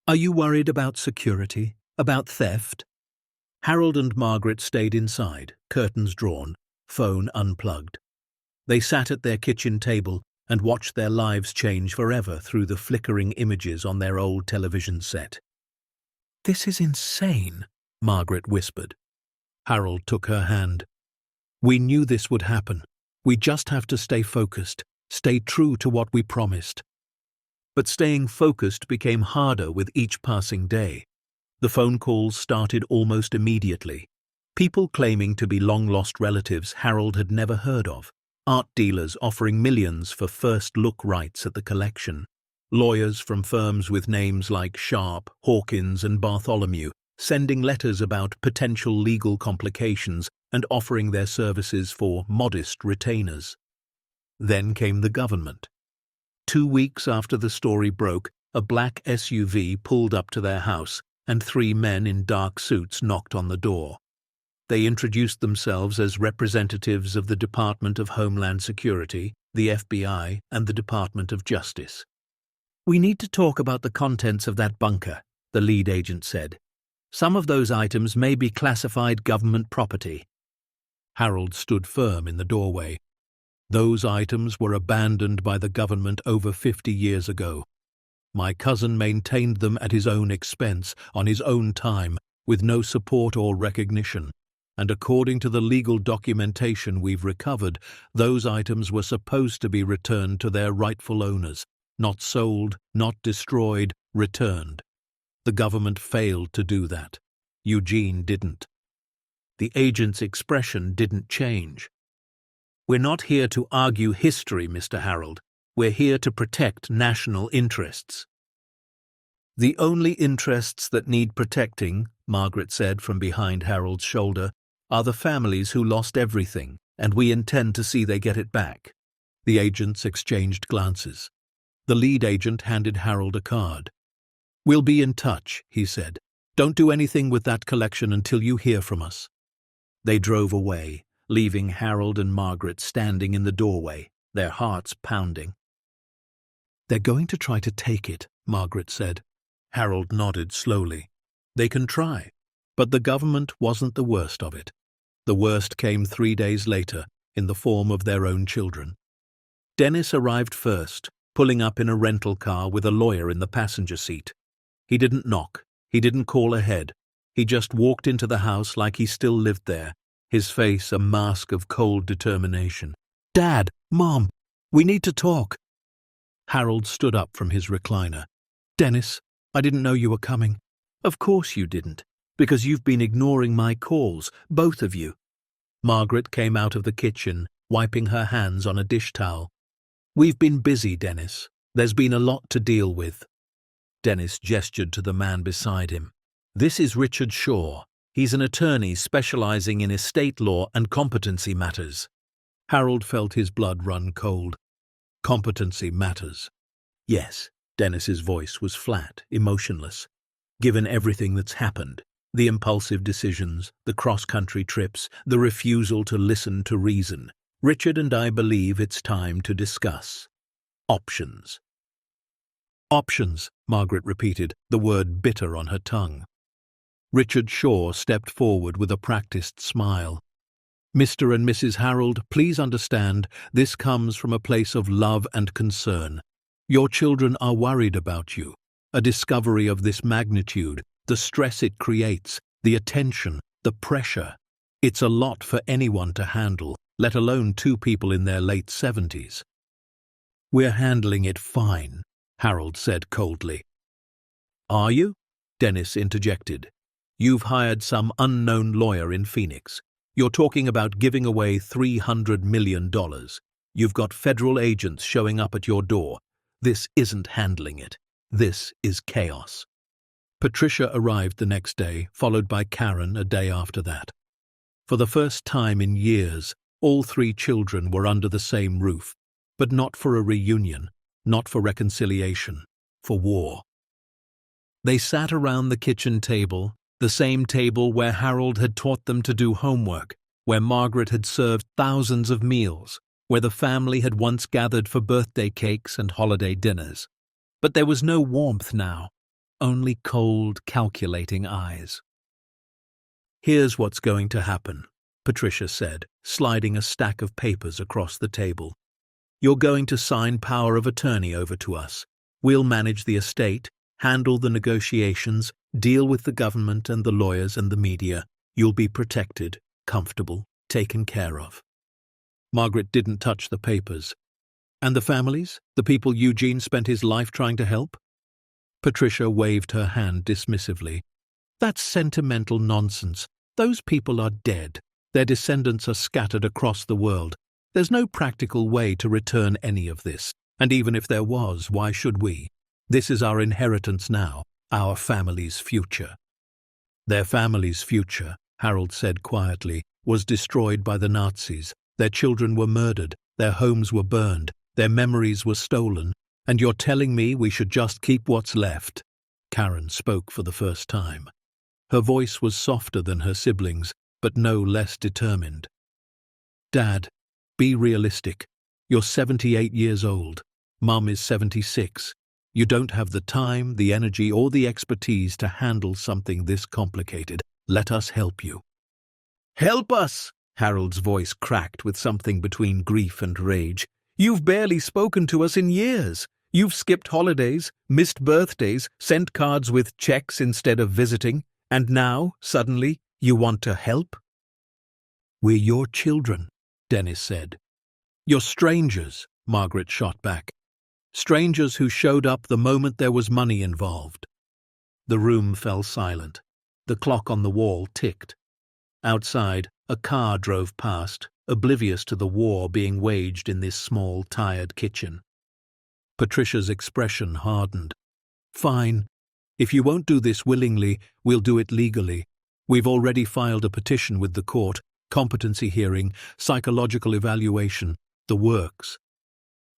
Are you worried about security, about theft?" Harold and Margaret stayed inside, curtains drawn, phone unplugged. They sat at their kitchen table and watched their lives change forever through the flickering images on their old television set. "This is insane," Margaret whispered. Harold took her hand. "We knew this would happen. We just have to stay focused, stay true to what we promised." But staying focused became harder with each passing day. The phone calls started almost immediately. People claiming to be long-lost relatives Harold had never heard of. Art dealers offering millions for first-look rights at the collection. Lawyers from firms with names like Sharp, Hawkins, and Bartholomew sending letters about potential legal complications and offering their services for modest retainers. Then came the government. 2 weeks after the story broke, a black SUV pulled up to their house, and 3 men in dark suits knocked on the door. They introduced themselves as representatives of the Department of Homeland Security, the FBI, and the Department of Justice. "We need to talk about the contents of that bunker," the lead agent said. "Some of those items may be classified government property." Harold stood firm in the doorway. Those items were abandoned by the government over 50 years ago. My cousin maintained them at his own expense, on his own time, with no support or recognition. And according to the legal documentation we've recovered, those items were supposed to be returned to their rightful owners. Not sold, not destroyed, returned. The government failed to do that. Eugene didn't. The agent's expression didn't change. "We're not here to argue history, Mr. Harold. We're here to protect national interests." "The only interests that need protecting," Margaret said from behind Harold's shoulder, "are the families who lost everything, and we intend to see they get it back." The agents exchanged glances. The lead agent handed Harold a card. "We'll be in touch," he said. "Don't do anything with that collection until you hear from us." They drove away, leaving Harold and Margaret standing in the doorway, their hearts pounding. "They're going to try to take it," Margaret said. Harold nodded slowly. "They can try, but the government wasn't the worst of it. The worst came 3 days later, in the form of their own children. Dennis arrived first, pulling up in a rental car with a lawyer in the passenger seat. He didn't knock. He didn't call ahead. He just walked into the house like he still lived there, his face a mask of cold determination. "Dad, Mom, we need to talk." Harold stood up from his recliner. "Dennis, I didn't know you were coming." "Of course you didn't, because you've been ignoring my calls, both of you." Margaret came out of the kitchen, wiping her hands on a dish towel. "We've been busy, Dennis. There's been a lot to deal with." Dennis gestured to the man beside him. "This is Richard Shaw. He's an attorney specializing in estate law and competency matters." Harold felt his blood run cold. Competency matters. Yes, Dennis's voice was flat, emotionless. Given everything that's happened, the impulsive decisions, the cross-country trips, the refusal to listen to reason, Richard and I believe it's time to discuss options. "Options," Margaret repeated, the word bitter on her tongue. Richard Shaw stepped forward with a practiced smile. "Mr. and Mrs. Harold, please understand, this comes from a place of love and concern. Your children are worried about you. A discovery of this magnitude, the stress it creates, the attention, the pressure. It's a lot for anyone to handle, let alone two people in their late 70s. "We're handling it fine," Harold said coldly. "Are you?" Dennis interjected. "You've hired some unknown lawyer in Phoenix. You're talking about giving away $300 million. You've got federal agents showing up at your door. This isn't handling it. This is chaos." Patricia arrived the next day, followed by Karen a day after that. For the first time in years, all three children were under the same roof, but not for a reunion, not for reconciliation, for war. They sat around the kitchen table, the same table where Harold had taught them to do homework, where Margaret had served thousands of meals, where the family had once gathered for birthday cakes and holiday dinners. But there was no warmth now, only cold, calculating eyes. "Here's what's going to happen," Patricia said, sliding a stack of papers across the table. "You're going to sign power of attorney over to us. We'll manage the estate, handle the negotiations, deal with the government and the lawyers and the media. You'll be protected, comfortable, taken care of." Margaret didn't touch the papers. "And the families? The people Eugene spent his life trying to help?" Patricia waved her hand dismissively. "That's sentimental nonsense. Those people are dead. Their descendants are scattered across the world. There's no practical way to return any of this. And even if there was, why should we? This is our inheritance now, our family's future." "Their family's future," Harold said quietly, "was destroyed by the Nazis. Their children were murdered, their homes were burned, their memories were stolen, and you're telling me we should just keep what's left?" Karen spoke for the first time. Her voice was softer than her siblings, but no less determined. "Dad, be realistic. You're 78 years old. Mum is 76. You don't have the time, the energy, or the expertise to handle something this complicated. Let us help you." "Help us! Harold's voice cracked with something between grief and rage. "You've barely spoken to us in years. You've skipped holidays, missed birthdays, sent cards with checks instead of visiting, and now, suddenly, you want to help?" "We're your children," Dennis said. "You're strangers," Margaret shot back. "Strangers who showed up the moment there was money involved." The room fell silent. The clock on the wall ticked. Outside, a car drove past, oblivious to the war being waged in this small, tired kitchen. Patricia's expression hardened. "Fine. If you won't do this willingly, we'll do it legally. We've already filed a petition with the court, competency hearing, psychological evaluation, the works."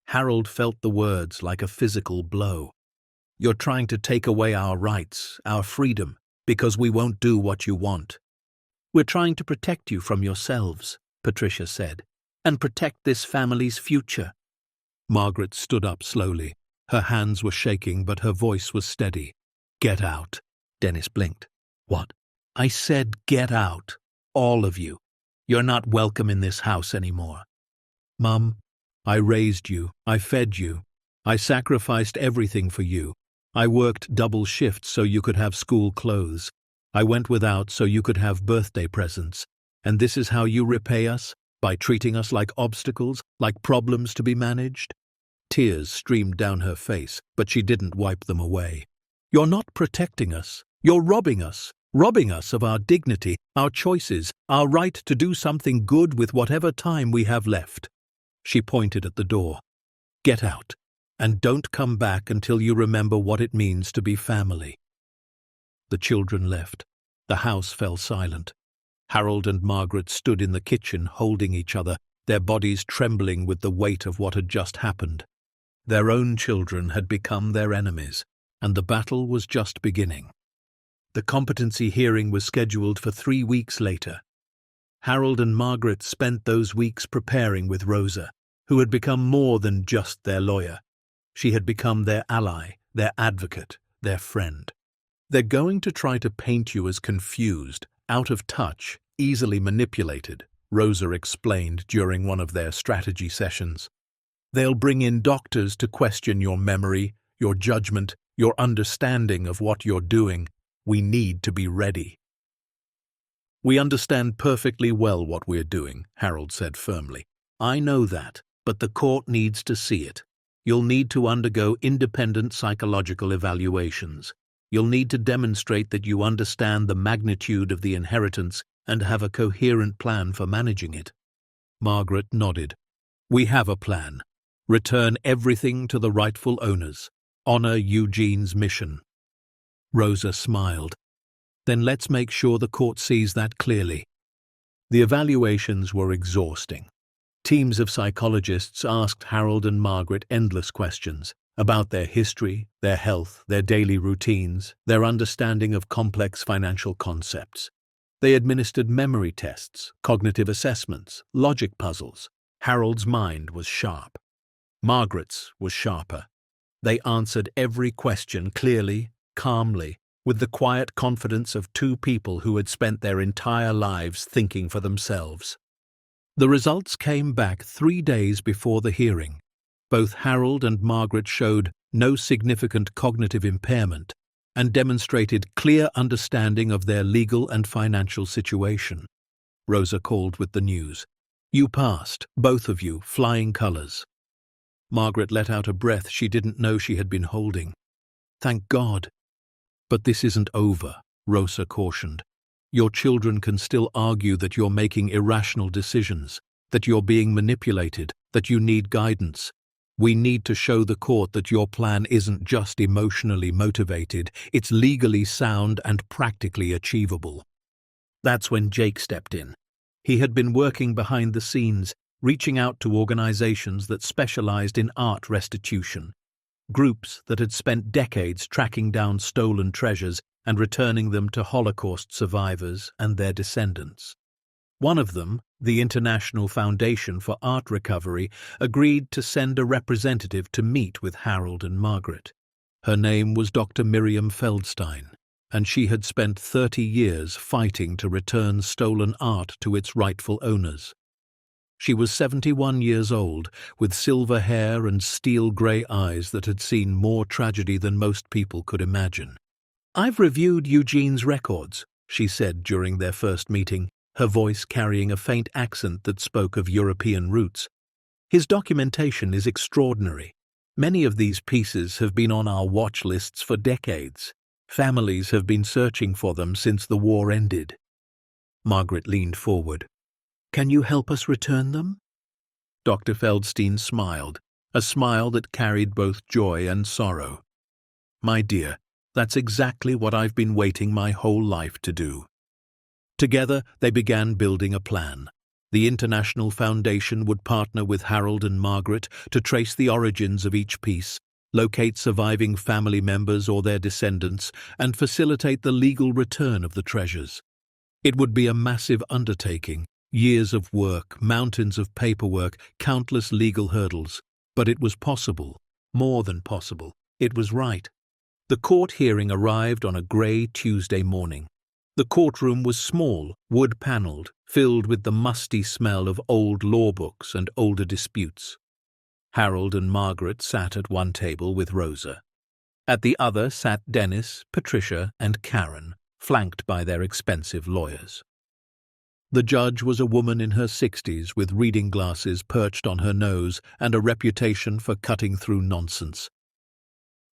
Harold felt the words like a physical blow. "You're trying to take away our rights, our freedom, because we won't do what you want." "We're trying to protect you from yourselves," Patricia said, "and protect this family's future." Margaret stood up slowly. Her hands were shaking, but her voice was steady. "Get out." Dennis blinked. "What?" "I said get out. All of you. You're not welcome in this house anymore." "Mum, I raised you. I fed you. I sacrificed everything for you. I worked double shifts so you could have school clothes. I went without so you could have birthday presents. And this is how you repay us? By treating us like obstacles, like problems to be managed?" Tears streamed down her face, but she didn't wipe them away. "You're not protecting us. You're robbing us of our dignity, our choices, our right to do something good with whatever time we have left." She pointed at the door. "Get out, and don't come back until you remember what it means to be family." The children left. The house fell silent. Harold and Margaret stood in the kitchen holding each other, their bodies trembling with the weight of what had just happened. Their own children had become their enemies, and the battle was just beginning. The competency hearing was scheduled for 3 weeks later. Harold and Margaret spent those weeks preparing with Rosa, who had become more than just their lawyer. She had become their ally, their advocate, their friend. "They're going to try to paint you as confused, out of touch, easily manipulated," Rosa explained during one of their strategy sessions. "They'll bring in doctors to question your memory, your judgment, your understanding of what you're doing. We need to be ready." "We understand perfectly well what we're doing," Harold said firmly. "I know that, but the court needs to see it. You'll need to undergo independent psychological evaluations. You'll need to demonstrate that you understand the magnitude of the inheritance and have a coherent plan for managing it." Margaret nodded. "We have a plan. Return everything to the rightful owners. Honor Eugene's mission." Rosa smiled. "Then let's make sure the court sees that clearly." The evaluations were exhausting. Teams of psychologists asked Harold and Margaret endless questions about their history, their health, their daily routines, their understanding of complex financial concepts. They administered memory tests, cognitive assessments, logic puzzles. Harold's mind was sharp. Margaret's was sharper. They answered every question clearly, calmly, with the quiet confidence of two people who had spent their entire lives thinking for themselves. The results came back 3 days before the hearing. Both Harold and Margaret showed no significant cognitive impairment and demonstrated clear understanding of their legal and financial situation. Rosa called with the news. "You passed, both of you, flying colors." Margaret let out a breath she didn't know she had been holding. "Thank God." "But this isn't over," Rosa cautioned. "Your children can still argue that you're making irrational decisions, that you're being manipulated, that you need guidance. We need to show the court that your plan isn't just emotionally motivated, it's legally sound and practically achievable." That's when Jake stepped in. He had been working behind the scenes, reaching out to organizations that specialized in art restitution, groups that had spent decades tracking down stolen treasures and returning them to Holocaust survivors and their descendants. One of them, the International Foundation for Art Recovery, agreed to send a representative to meet with Harold and Margaret. Her name was Dr. Miriam Feldstein. and she had spent 30 years fighting to return stolen art to its rightful owners. She was 71 years old, with silver hair and steel-grey eyes that had seen more tragedy than most people could imagine. "I've reviewed Eugene's records," she said during their first meeting, her voice carrying a faint accent that spoke of European roots. "His documentation is extraordinary. Many of these pieces have been on our watch lists for decades. Families have been searching for them since the war ended." Margaret leaned forward. "Can you help us return them?" Dr. Feldstein smiled, a smile that carried both joy and sorrow. "My dear, that's exactly what I've been waiting my whole life to do." Together, they began building a plan. The International Foundation would partner with Harold and Margaret to trace the origins of each piece, locate surviving family members or their descendants, and facilitate the legal return of the treasures. It would be a massive undertaking, years of work, mountains of paperwork, countless legal hurdles. But it was possible, more than possible. It was right. The court hearing arrived on a grey Tuesday morning. The courtroom was small, wood-panelled, filled with the musty smell of old law books and older disputes. Harold and Margaret sat at one table with Rosa. At the other sat Dennis, Patricia, and Karen, flanked by their expensive lawyers. The judge was a woman in her 60s with reading glasses perched on her nose and a reputation for cutting through nonsense.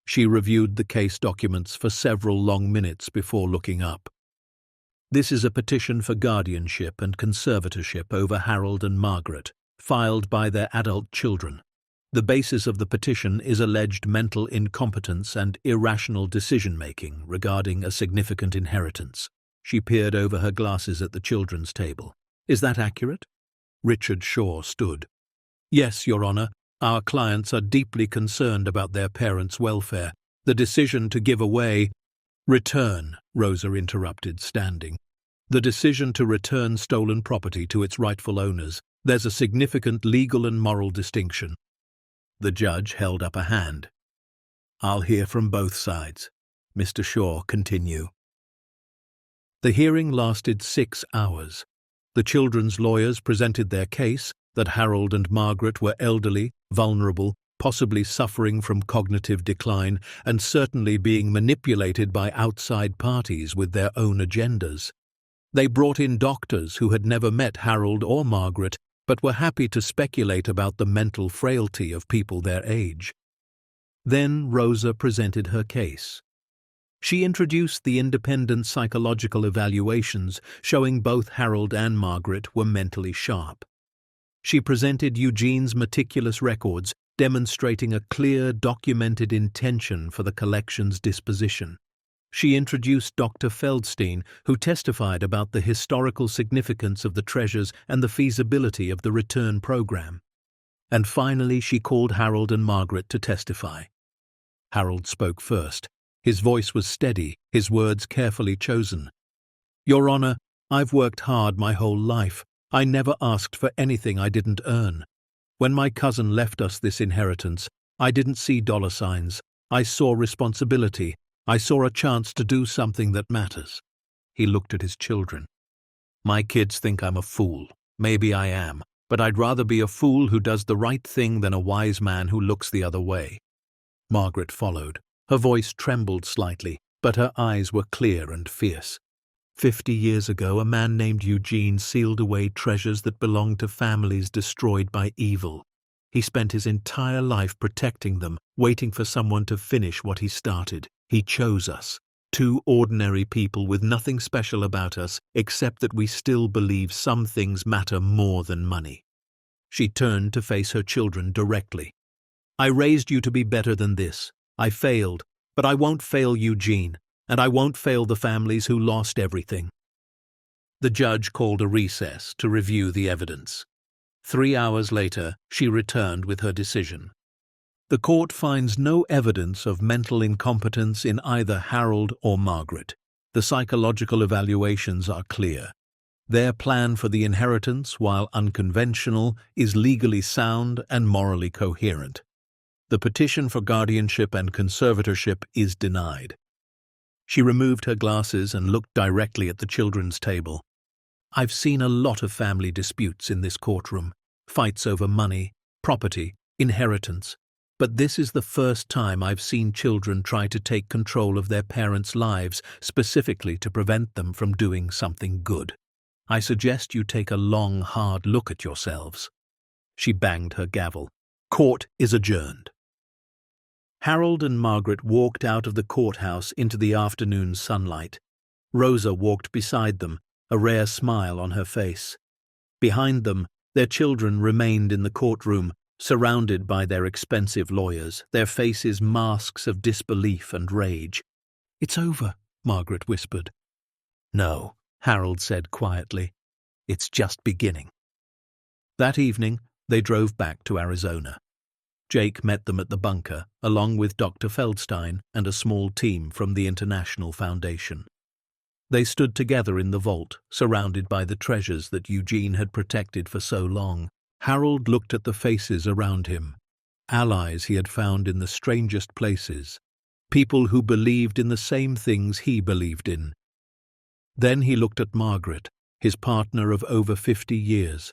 She reviewed the case documents for several long minutes before looking up. "This is a petition for guardianship and conservatorship over Harold and Margaret, filed by their adult children. The basis of the petition is alleged mental incompetence and irrational decision-making regarding a significant inheritance." She peered over her glasses at the children's table. "Is that accurate?" Richard Shaw stood. "Yes, Your Honor. Our clients are deeply concerned about their parents' welfare. The decision to give away—" "Return," Rosa interrupted, standing. "The decision to return stolen property to its rightful owners. There's a significant legal and moral distinction." The judge held up a hand. "I'll hear from both sides. Mr. Shaw, continue." The hearing lasted 6 hours. The children's lawyers presented their case that Harold and Margaret were elderly, vulnerable, possibly suffering from cognitive decline, and certainly being manipulated by outside parties with their own agendas. They brought in doctors who had never met Harold or Margaret, but were happy to speculate about the mental frailty of people their age. Then Rosa presented her case. She introduced the independent psychological evaluations showing both Harold and Margaret were mentally sharp. She presented Eugene's meticulous records, demonstrating a clear, documented intention for the collection's disposition. She introduced Dr. Feldstein, who testified about the historical significance of the treasures and the feasibility of the return program. And finally, she called Harold and Margaret to testify. Harold spoke first. His voice was steady, his words carefully chosen. "Your Honor, I've worked hard my whole life. I never asked for anything I didn't earn. When my cousin left us this inheritance, I didn't see dollar signs. I saw responsibility. I saw a chance to do something that matters." He looked at his children. "My kids think I'm a fool. Maybe I am, but I'd rather be a fool who does the right thing than a wise man who looks the other way." Margaret followed. Her voice trembled slightly, but her eyes were clear and fierce. 50 years ago, a man named Eugene sealed away treasures that belonged to families destroyed by evil. He spent his entire life protecting them, waiting for someone to finish what he started. He chose us, 2 ordinary people with nothing special about us, except that we still believe some things matter more than money. She turned to face her children directly. "I raised you to be better than this. I failed, but I won't fail Eugene, and I won't fail the families who lost everything." The judge called a recess to review the evidence. 3 hours later, she returned with her decision. The court finds no evidence of mental incompetence in either Harold or Margaret. The psychological evaluations are clear. Their plan for the inheritance, while unconventional, is legally sound and morally coherent. The petition for guardianship and conservatorship is denied. She removed her glasses and looked directly at the children's table. I've seen a lot of family disputes in this courtroom, fights over money, property, inheritance. But this is the first time I've seen children try to take control of their parents' lives specifically to prevent them from doing something good. I suggest you take a long, hard look at yourselves. She banged her gavel. Court is adjourned. Harold and Margaret walked out of the courthouse into the afternoon sunlight. Rosa walked beside them, a rare smile on her face. Behind them, their children remained in the courtroom, surrounded by their expensive lawyers, their faces masks of disbelief and rage. It's over, Margaret whispered. No, Harold said quietly. It's just beginning. That evening, they drove back to Arizona. Jake met them at the bunker, along with Dr. Feldstein and a small team from the International Foundation. They stood together in the vault, surrounded by the treasures that Eugene had protected for so long. Harold looked at the faces around him, allies he had found in the strangest places, people who believed in the same things he believed in. Then he looked at Margaret, his partner of over 50 years,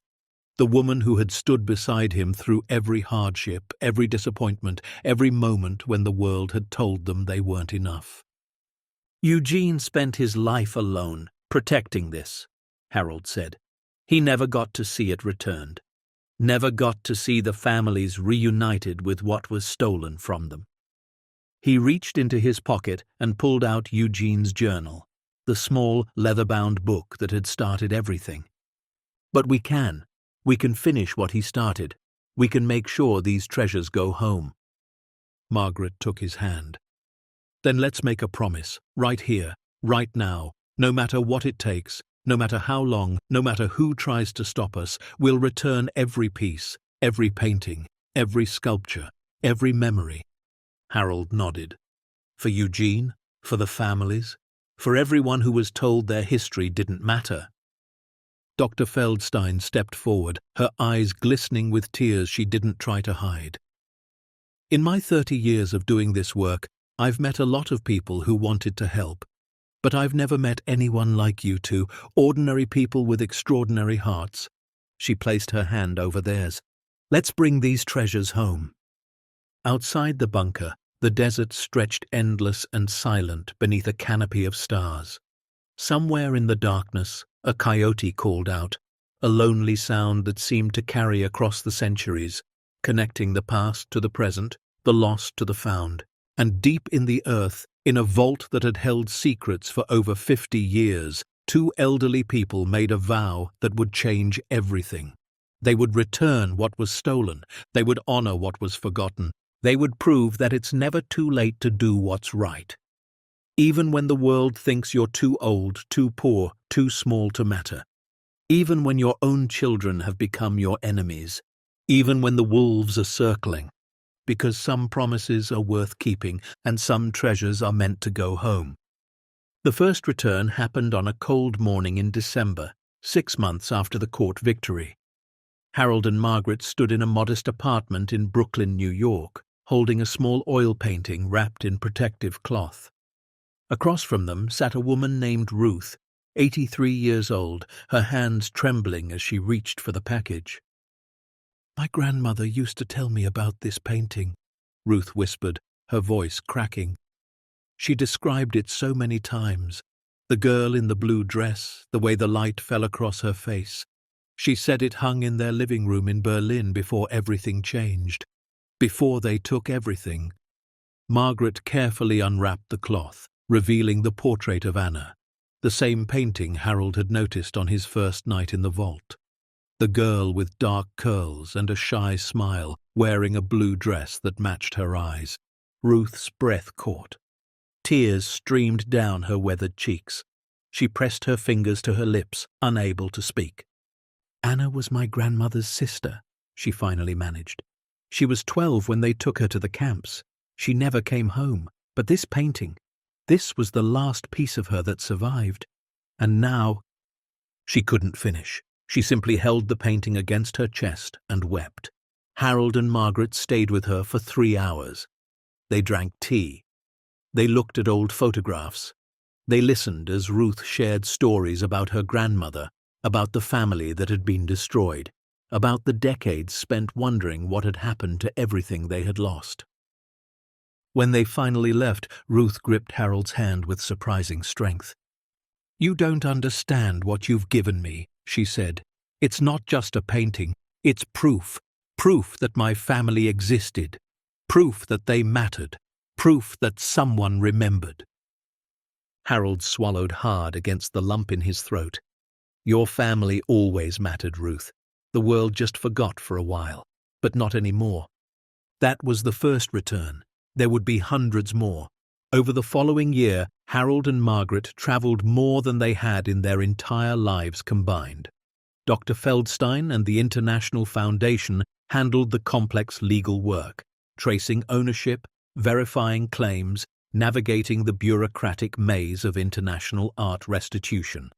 the woman who had stood beside him through every hardship, every disappointment, every moment when the world had told them they weren't enough. Eugene spent his life alone, protecting this, Harold said. He never got to see it returned. Never got to see the families reunited with what was stolen from them. He reached into his pocket and pulled out Eugene's journal, the small, leather-bound book that had started everything. But we can finish what he started. We can make sure these treasures go home. Margaret took his hand. Then let's make a promise, right here, right now, no matter what it takes. No matter how long, no matter who tries to stop us, we'll return every piece, every painting, every sculpture, every memory. Harold nodded. For Eugene, for the families, for everyone who was told their history didn't matter. Dr. Feldstein stepped forward, her eyes glistening with tears she didn't try to hide. In my 30 years of doing this work, I've met a lot of people who wanted to help. But I've never met anyone like you two, ordinary people with extraordinary hearts. She placed her hand over theirs. Let's bring these treasures home. Outside the bunker, the desert stretched endless and silent beneath a canopy of stars. Somewhere in the darkness, a coyote called out, a lonely sound that seemed to carry across the centuries, connecting the past to the present, the lost to the found. And deep in the earth, in a vault that had held secrets for over 50 years, two elderly people made a vow that would change everything. They would return what was stolen. They would honor what was forgotten. They would prove that it's never too late to do what's right. Even when the world thinks you're too old, too poor, too small to matter. Even when your own children have become your enemies. Even when the wolves are circling. Because some promises are worth keeping and some treasures are meant to go home. The first return happened on a cold morning in December, 6 months after the court victory. Harold and Margaret stood in a modest apartment in Brooklyn, New York, holding a small oil painting wrapped in protective cloth. Across from them sat a woman named Ruth, 83 years old, her hands trembling as she reached for the package. My grandmother used to tell me about this painting, Ruth whispered, her voice cracking. She described it so many times, the girl in the blue dress, the way the light fell across her face. She said it hung in their living room in Berlin before everything changed, before they took everything. Margaret carefully unwrapped the cloth, revealing the portrait of Anna, the same painting Harold had noticed on his first night in the vault. The girl with dark curls and a shy smile, wearing a blue dress that matched her eyes. Ruth's breath caught. Tears streamed down her weathered cheeks. She pressed her fingers to her lips, unable to speak. Anna was my grandmother's sister, she finally managed. She was 12 when they took her to the camps. She never came home, but this painting, this was the last piece of her that survived. And now... She couldn't finish. She simply held the painting against her chest and wept. Harold and Margaret stayed with her for 3 hours. They drank tea. They looked at old photographs, They listened as Ruth shared stories about her grandmother, about the family that had been destroyed, about the decades spent wondering what had happened to everything they had lost. When they finally left, Ruth gripped Harold's hand with surprising strength. "You don't understand what you've given me," she said. "It's not just a painting, it's proof. Proof that my family existed. Proof that they mattered. Proof that someone remembered." Harold swallowed hard against the lump in his throat. "Your family always mattered, Ruth. The world just forgot for a while, but not anymore. That was the first return. There would be hundreds more. Over the following year, Harold and Margaret traveled more than they had in their entire lives combined. Dr. Feldstein and the International Foundation handled the complex legal work, tracing ownership, verifying claims, navigating the bureaucratic maze of international art restitution.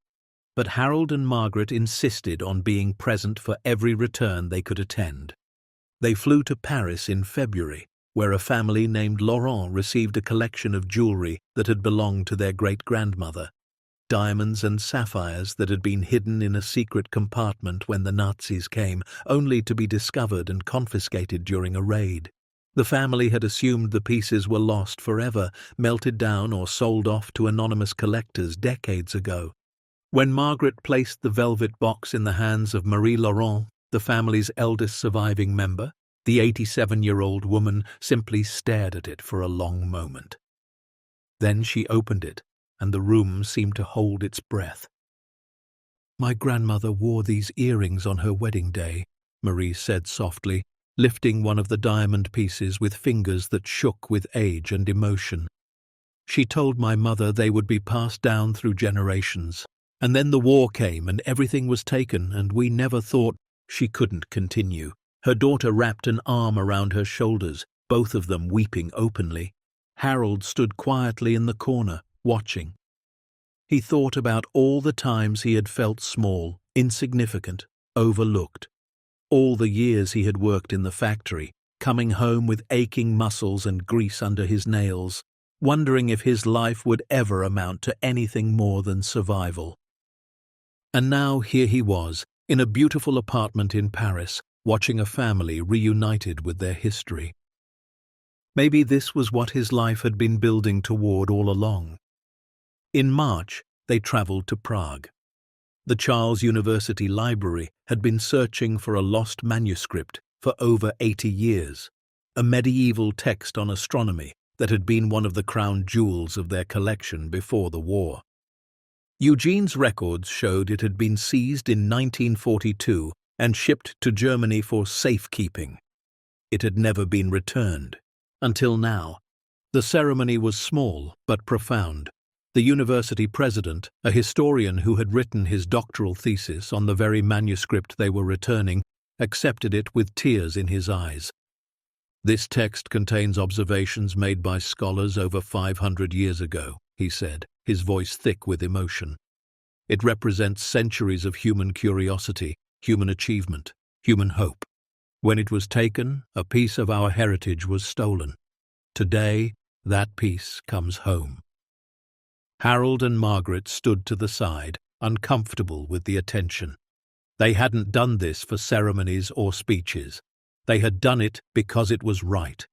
But Harold and Margaret insisted on being present for every return they could attend. They flew to Paris in February, where a family named Laurent received a collection of jewelry that had belonged to their great-grandmother, diamonds and sapphires that had been hidden in a secret compartment when the Nazis came, only to be discovered and confiscated during a raid. The family had assumed the pieces were lost forever, melted down or sold off to anonymous collectors decades ago. When Margaret placed the velvet box in the hands of Marie Laurent, the family's eldest surviving member, the 87-year-old woman simply stared at it for a long moment. Then she opened it, and the room seemed to hold its breath. "My grandmother wore these earrings on her wedding day," Marie said softly, lifting one of the diamond pieces with fingers that shook with age and emotion. "She told my mother they would be passed down through generations. And then the war came and everything was taken, and we never thought—" She couldn't continue. Her daughter wrapped an arm around her shoulders, both of them weeping openly. Harold stood quietly in the corner, watching. He thought about all the times he had felt small, insignificant, overlooked. All the years he had worked in the factory, coming home with aching muscles and grease under his nails, wondering if his life would ever amount to anything more than survival. And now here he was, in a beautiful apartment in Paris, watching a family reunited with their history. Maybe this was what his life had been building toward all along. In March, they traveled to Prague. The Charles University Library had been searching for a lost manuscript for over 80 years, a medieval text on astronomy that had been one of the crown jewels of their collection before the war. Eugene's records showed it had been seized in 1942 and shipped to Germany for safekeeping. It had never been returned, until now. The ceremony was small but profound. The university president, a historian who had written his doctoral thesis on the very manuscript they were returning, accepted it with tears in his eyes. "This text contains observations made by scholars over 500 years ago," he said, his voice thick with emotion. "It represents centuries of human curiosity, human achievement, human hope. When it was taken, a piece of our heritage was stolen. Today, that piece comes home." Harold and Margaret stood to the side, uncomfortable with the attention. They hadn't done this for ceremonies or speeches. They had done it because it was right.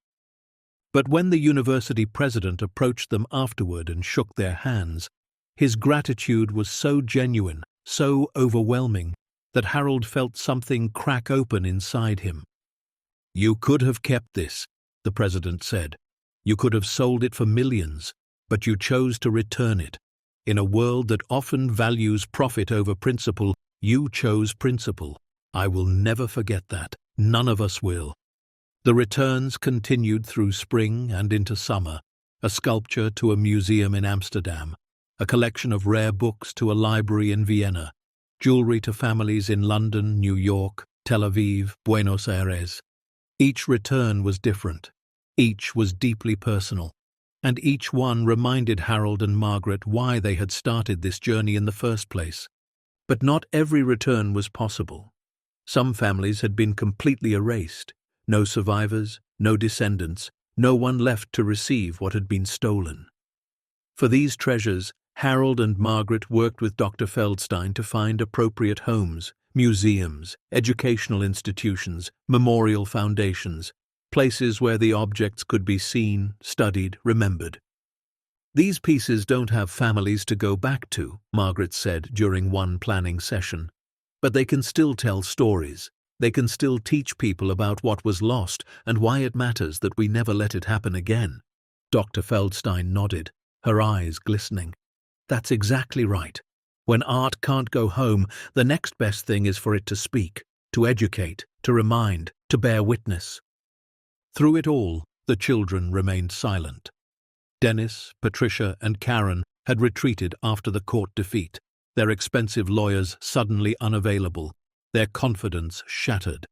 But when the university president approached them afterward and shook their hands, his gratitude was so genuine, so overwhelming, that Harold felt something crack open inside him. "You could have kept this," the president said. "You could have sold it for millions, but you chose to return it. In a world that often values profit over principle, you chose principle. I will never forget that. None of us will." The returns continued through spring and into summer, a sculpture to a museum in Amsterdam, a collection of rare books to a library in Vienna, jewelry to families in London, New York, Tel Aviv, Buenos Aires. Each return was different. Each was deeply personal. And each one reminded Harold and Margaret why they had started this journey in the first place. But not every return was possible. Some families had been completely erased. No survivors, no descendants, no one left to receive what had been stolen. For these treasures, Harold and Margaret worked with Dr. Feldstein to find appropriate homes, museums, educational institutions, memorial foundations, places where the objects could be seen, studied, remembered. "These pieces don't have families to go back to," Margaret said during one planning session. "But they can still tell stories. They can still teach people about what was lost and why it matters that we never let it happen again." Dr. Feldstein nodded, her eyes glistening. "That's exactly right. When art can't go home, the next best thing is for it to speak, to educate, to remind, to bear witness." Through it all, the children remained silent. Dennis, Patricia, and Karen had retreated after the court defeat, their expensive lawyers suddenly unavailable, their confidence shattered.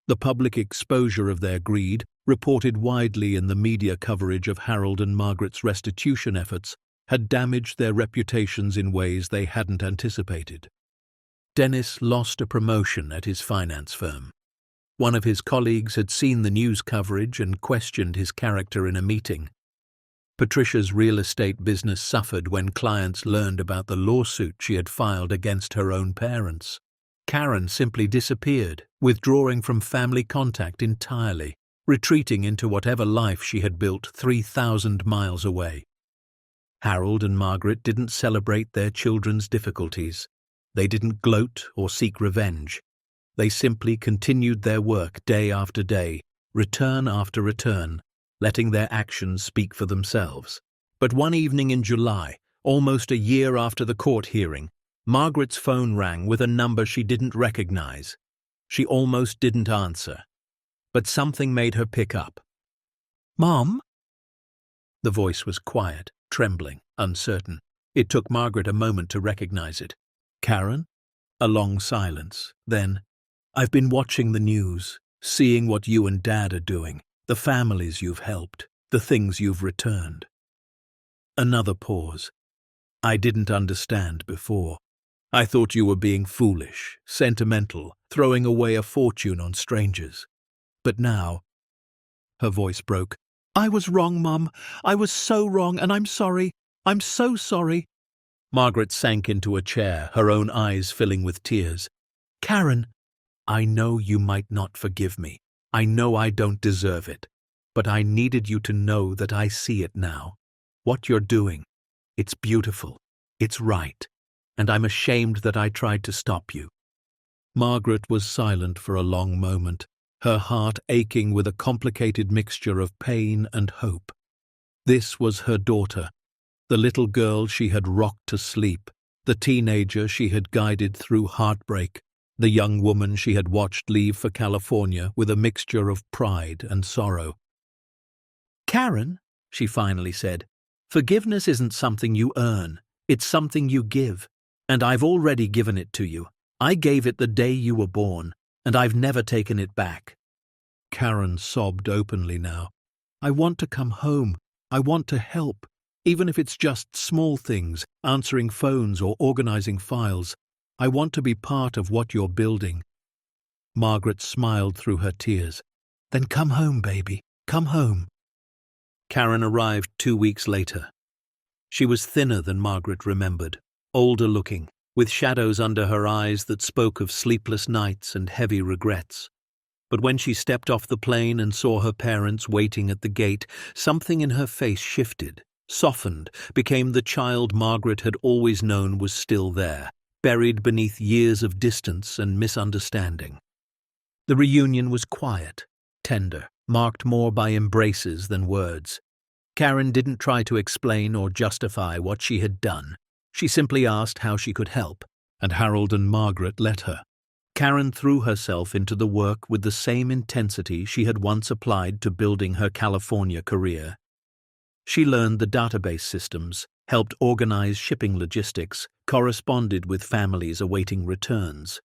The public exposure of their greed, reported widely in the media coverage of Harold and Margaret's restitution efforts, had damaged their reputations in ways they hadn't anticipated. Dennis lost a promotion at his finance firm. One of his colleagues had seen the news coverage and questioned his character in a meeting. Patricia's real estate business suffered when clients learned about the lawsuit she had filed against her own parents. Karen simply disappeared, withdrawing from family contact entirely, retreating into whatever life she had built 3,000 miles away. Harold and Margaret didn't celebrate their children's difficulties. They didn't gloat or seek revenge. They simply continued their work day after day, return after return, letting their actions speak for themselves. But one evening in July, almost a year after the court hearing, Margaret's phone rang with a number she didn't recognize. She almost didn't answer. But something made her pick up. "Mom?" The voice was quiet, trembling, uncertain. It took Margaret a moment to recognize it. "Karen?" A long silence. Then, "I've been watching the news, seeing what you and Dad are doing, the families you've helped, the things you've returned." Another pause. "I didn't understand before. I thought you were being foolish, sentimental, throwing away a fortune on strangers. But now—" Her voice broke. "I was wrong, Mum. I was so wrong, and I'm sorry. I'm so sorry." Margaret sank into a chair, her own eyes filling with tears. "Karen, I know you might not forgive me. I know I don't deserve it. But I needed you to know that I see it now. What you're doing, it's beautiful. It's right. And I'm ashamed that I tried to stop you." Margaret was silent for a long moment, her heart aching with a complicated mixture of pain and hope. This was her daughter, the little girl she had rocked to sleep, the teenager she had guided through heartbreak, the young woman she had watched leave for California with a mixture of pride and sorrow. "Karen," she finally said, "forgiveness isn't something you earn. It's something you give. And I've already given it to you. I gave it the day you were born, and I've never taken it back." Karen sobbed openly now. "I want to come home. I want to help, even if it's just small things, answering phones or organizing files. I want to be part of what you're building." Margaret smiled through her tears. "Then come home, baby. Come home." Karen arrived 2 weeks later. She was thinner than Margaret remembered, older looking, with shadows under her eyes that spoke of sleepless nights and heavy regrets. But when she stepped off the plane and saw her parents waiting at the gate, something in her face shifted, softened, became the child Margaret had always known was still there, buried beneath years of distance and misunderstanding. The reunion was quiet, tender, marked more by embraces than words. Karen didn't try to explain or justify what she had done. She simply asked how she could help, and Harold and Margaret let her. Karen threw herself into the work with the same intensity she had once applied to building her California career. She learned the database systems, helped organize shipping logistics, corresponded with families awaiting returns.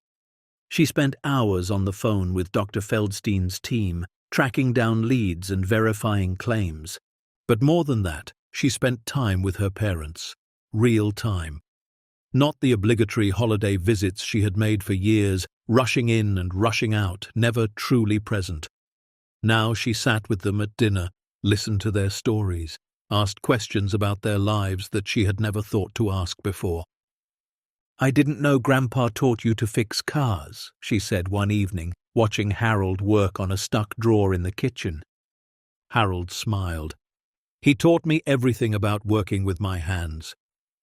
She spent hours on the phone with Dr. Feldstein's team, tracking down leads and verifying claims. But more than that, she spent time with her parents. Real time. Not the obligatory holiday visits she had made for years, rushing in and rushing out, never truly present. Now she sat with them at dinner, listened to their stories, asked questions about their lives that she had never thought to ask before. "I didn't know Grandpa taught you to fix cars," she said one evening, watching Harold work on a stuck drawer in the kitchen. Harold smiled. "He taught me everything about working with my hands,"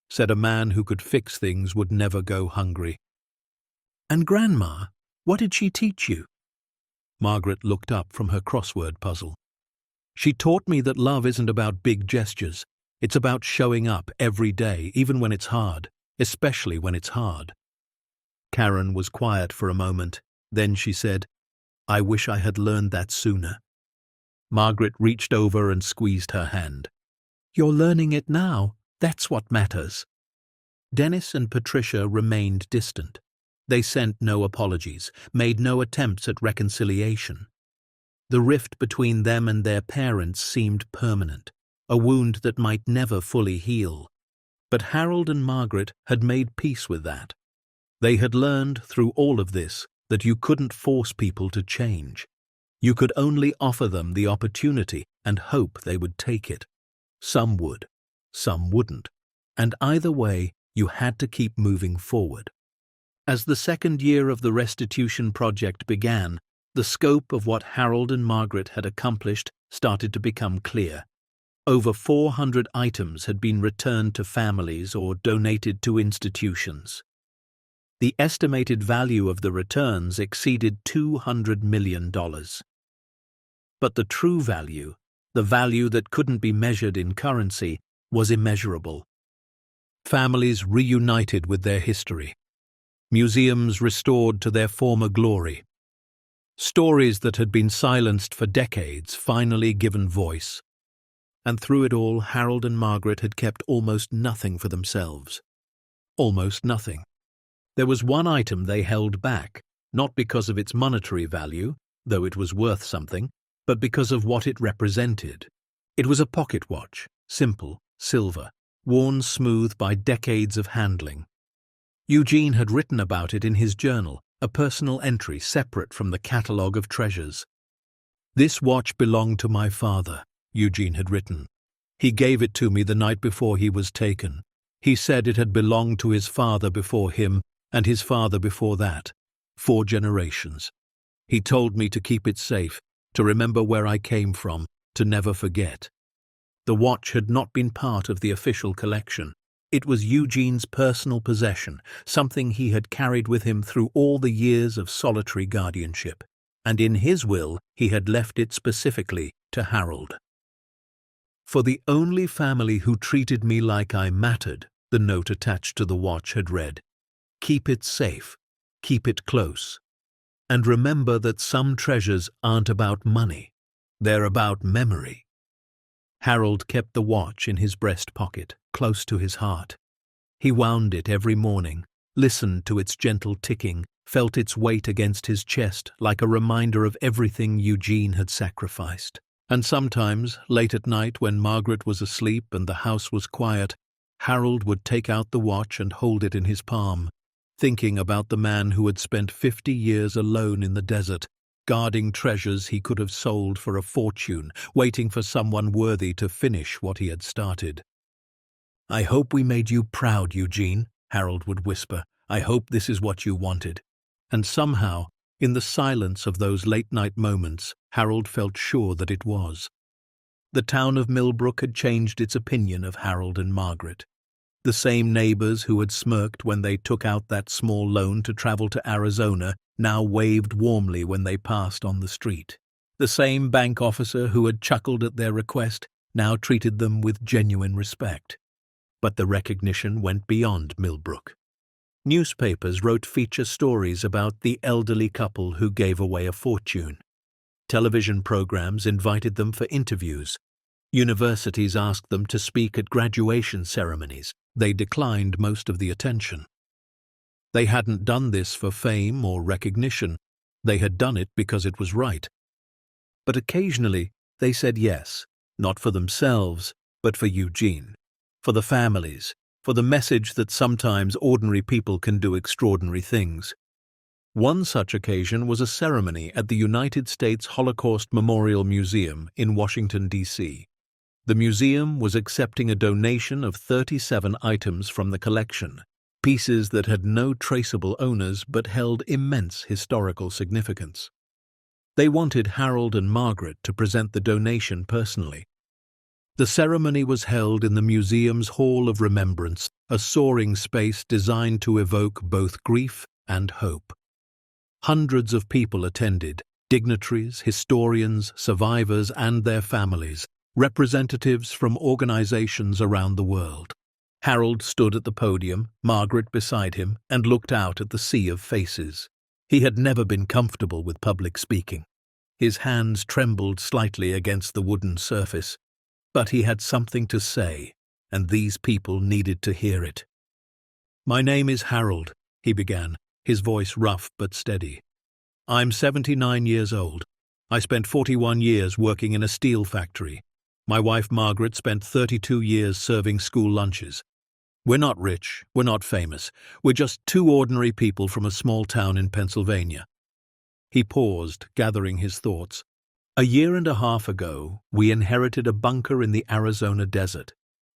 said a man who could fix things would never go hungry. "And Grandma, what did she teach you?" Margaret looked up from her crossword puzzle. "She taught me that love isn't about big gestures. It's about showing up every day, even when it's hard, especially when it's hard." Karen was quiet for a moment. Then she said, "I wish I had learned that sooner." Margaret reached over and squeezed her hand. "You're learning it now. That's what matters." Dennis and Patricia remained distant. They sent no apologies, made no attempts at reconciliation. The rift between them and their parents seemed permanent, a wound that might never fully heal. But Harold and Margaret had made peace with that. They had learned through all of this that you couldn't force people to change. You could only offer them the opportunity and hope they would take it. Some would, some wouldn't, and either way, you had to keep moving forward. As the second year of the restitution project began, the scope of what Harold and Margaret had accomplished started to become clear. Over 400 items had been returned to families or donated to institutions. The estimated value of the returns exceeded $200 million. But the true value, the value that couldn't be measured in currency, was immeasurable. Families reunited with their history. Museums restored to their former glory. Stories that had been silenced for decades finally given voice. And through it all, Harold and Margaret had kept almost nothing for themselves. Almost nothing. There was one item they held back, not because of its monetary value, though it was worth something, but because of what it represented. It was a pocket watch, simple, silver, worn smooth by decades of handling. Eugene had written about it in his journal, a personal entry separate from the catalogue of treasures. "This watch belonged to my father," Eugene had written. "He gave it to me the night before he was taken. He said it had belonged to his father before him, and his father before that, 4 generations. He told me to keep it safe, to remember where I came from, to never forget." The watch had not been part of the official collection. It was Eugene's personal possession, something he had carried with him through all the years of solitary guardianship, and in his will he had left it specifically to Harold. "For the only family who treated me like I mattered," the note attached to the watch had read. "Keep it safe, keep it close, and remember that some treasures aren't about money, they're about memory." Harold kept the watch in his breast pocket, close to his heart. He wound it every morning, listened to its gentle ticking, felt its weight against his chest like a reminder of everything Eugene had sacrificed. And sometimes, late at night when Margaret was asleep and the house was quiet, Harold would take out the watch and hold it in his palm, thinking about the man who had spent 50 years alone in the desert, guarding treasures he could have sold for a fortune, waiting for someone worthy to finish what he had started. "I hope we made you proud, Eugene," Harold would whisper. "I hope this is what you wanted." And somehow, in the silence of those late-night moments, Harold felt sure that it was. The town of Millbrook had changed its opinion of Harold and Margaret. The same neighbors who had smirked when they took out that small loan to travel to Arizona now waved warmly when they passed on the street. The same bank officer who had chuckled at their request now treated them with genuine respect. But the recognition went beyond Millbrook. Newspapers wrote feature stories about the elderly couple who gave away a fortune. Television programs invited them for interviews. Universities asked them to speak at graduation ceremonies. They declined most of the attention. They hadn't done this for fame or recognition. They had done it because it was right. But occasionally they said yes, not for themselves, but for Eugene, for the families, for the message that sometimes ordinary people can do extraordinary things. One such occasion was a ceremony at the United States Holocaust Memorial Museum in Washington, D.C. The museum was accepting a donation of 37 items from the collection, pieces that had no traceable owners but held immense historical significance. They wanted Harold and Margaret to present the donation personally. The ceremony was held in the museum's Hall of Remembrance, a soaring space designed to evoke both grief and hope. Hundreds of people attended, dignitaries, historians, survivors, and their families, representatives from organizations around the world. Harold stood at the podium, Margaret beside him, and looked out at the sea of faces. He had never been comfortable with public speaking. His hands trembled slightly against the wooden surface, but he had something to say, and these people needed to hear it. "My name is Harold," he began, his voice rough but steady. "I'm 79 years old. I spent 41 years working in a steel factory. My wife Margaret spent 32 years serving school lunches. We're not rich, we're not famous, we're just two ordinary people from a small town in Pennsylvania." He paused, gathering his thoughts. "A year and a half ago, we inherited a bunker in the Arizona desert.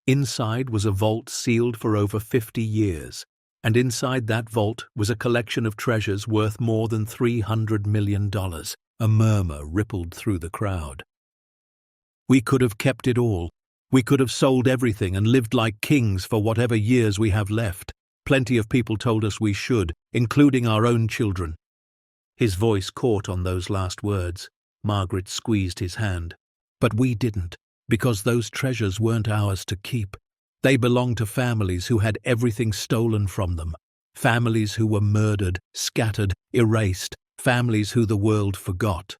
Inside was a vault sealed for over 50 years, and inside that vault was a collection of treasures worth more than $300 million. A murmur rippled through the crowd. "We could have kept it all. We could have sold everything and lived like kings for whatever years we have left. Plenty of people told us we should, including our own children." His voice caught on those last words. Margaret squeezed his hand. "But we didn't, because those treasures weren't ours to keep. They belonged to families who had everything stolen from them, families who were murdered, scattered, erased, families who the world forgot."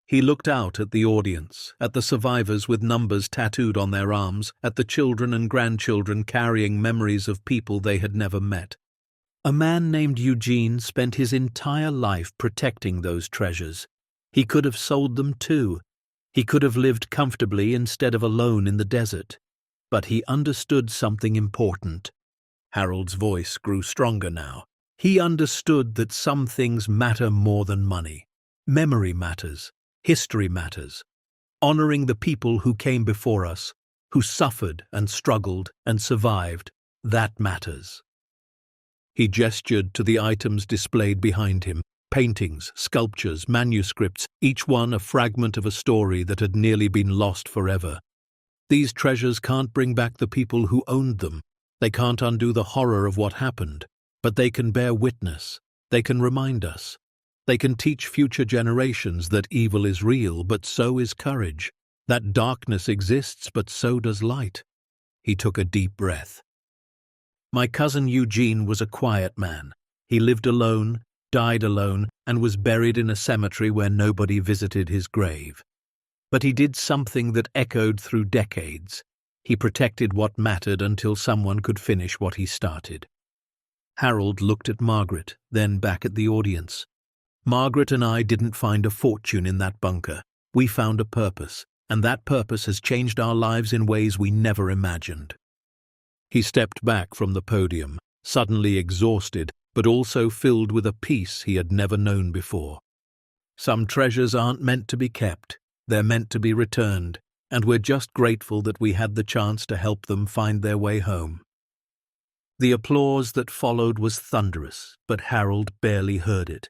He looked out at the audience, at the survivors with numbers tattooed on their arms, at the children and grandchildren carrying memories of people they had never met. A man named Eugene spent his entire life protecting those treasures. He could have sold them too. He could have lived comfortably instead of alone in the desert. But he understood something important. Harold's voice grew stronger now. He understood that some things matter more than money. Memory matters. History matters. Honoring the people who came before us, who suffered and struggled and survived, that matters. He gestured to the items displayed behind him, paintings, sculptures, manuscripts, each one a fragment of a story that had nearly been lost forever. These treasures can't bring back the people who owned them. They can't undo the horror of what happened, but they can bear witness. They can remind us. They can teach future generations that evil is real, but so is courage. That darkness exists, but so does light. He took a deep breath. "My cousin Eugene was a quiet man. He lived alone, died alone, and was buried in a cemetery where nobody visited his grave. But he did something that echoed through decades. He protected what mattered until someone could finish what he started." Harold looked at Margaret, then back at the audience. "Margaret and I didn't find a fortune in that bunker. We found a purpose, and that purpose has changed our lives in ways we never imagined." He stepped back from the podium, suddenly exhausted, but also filled with a peace he had never known before. "Some treasures aren't meant to be kept. They're meant to be returned, and we're just grateful that we had the chance to help them find their way home." The applause that followed was thunderous, but Harold barely heard it.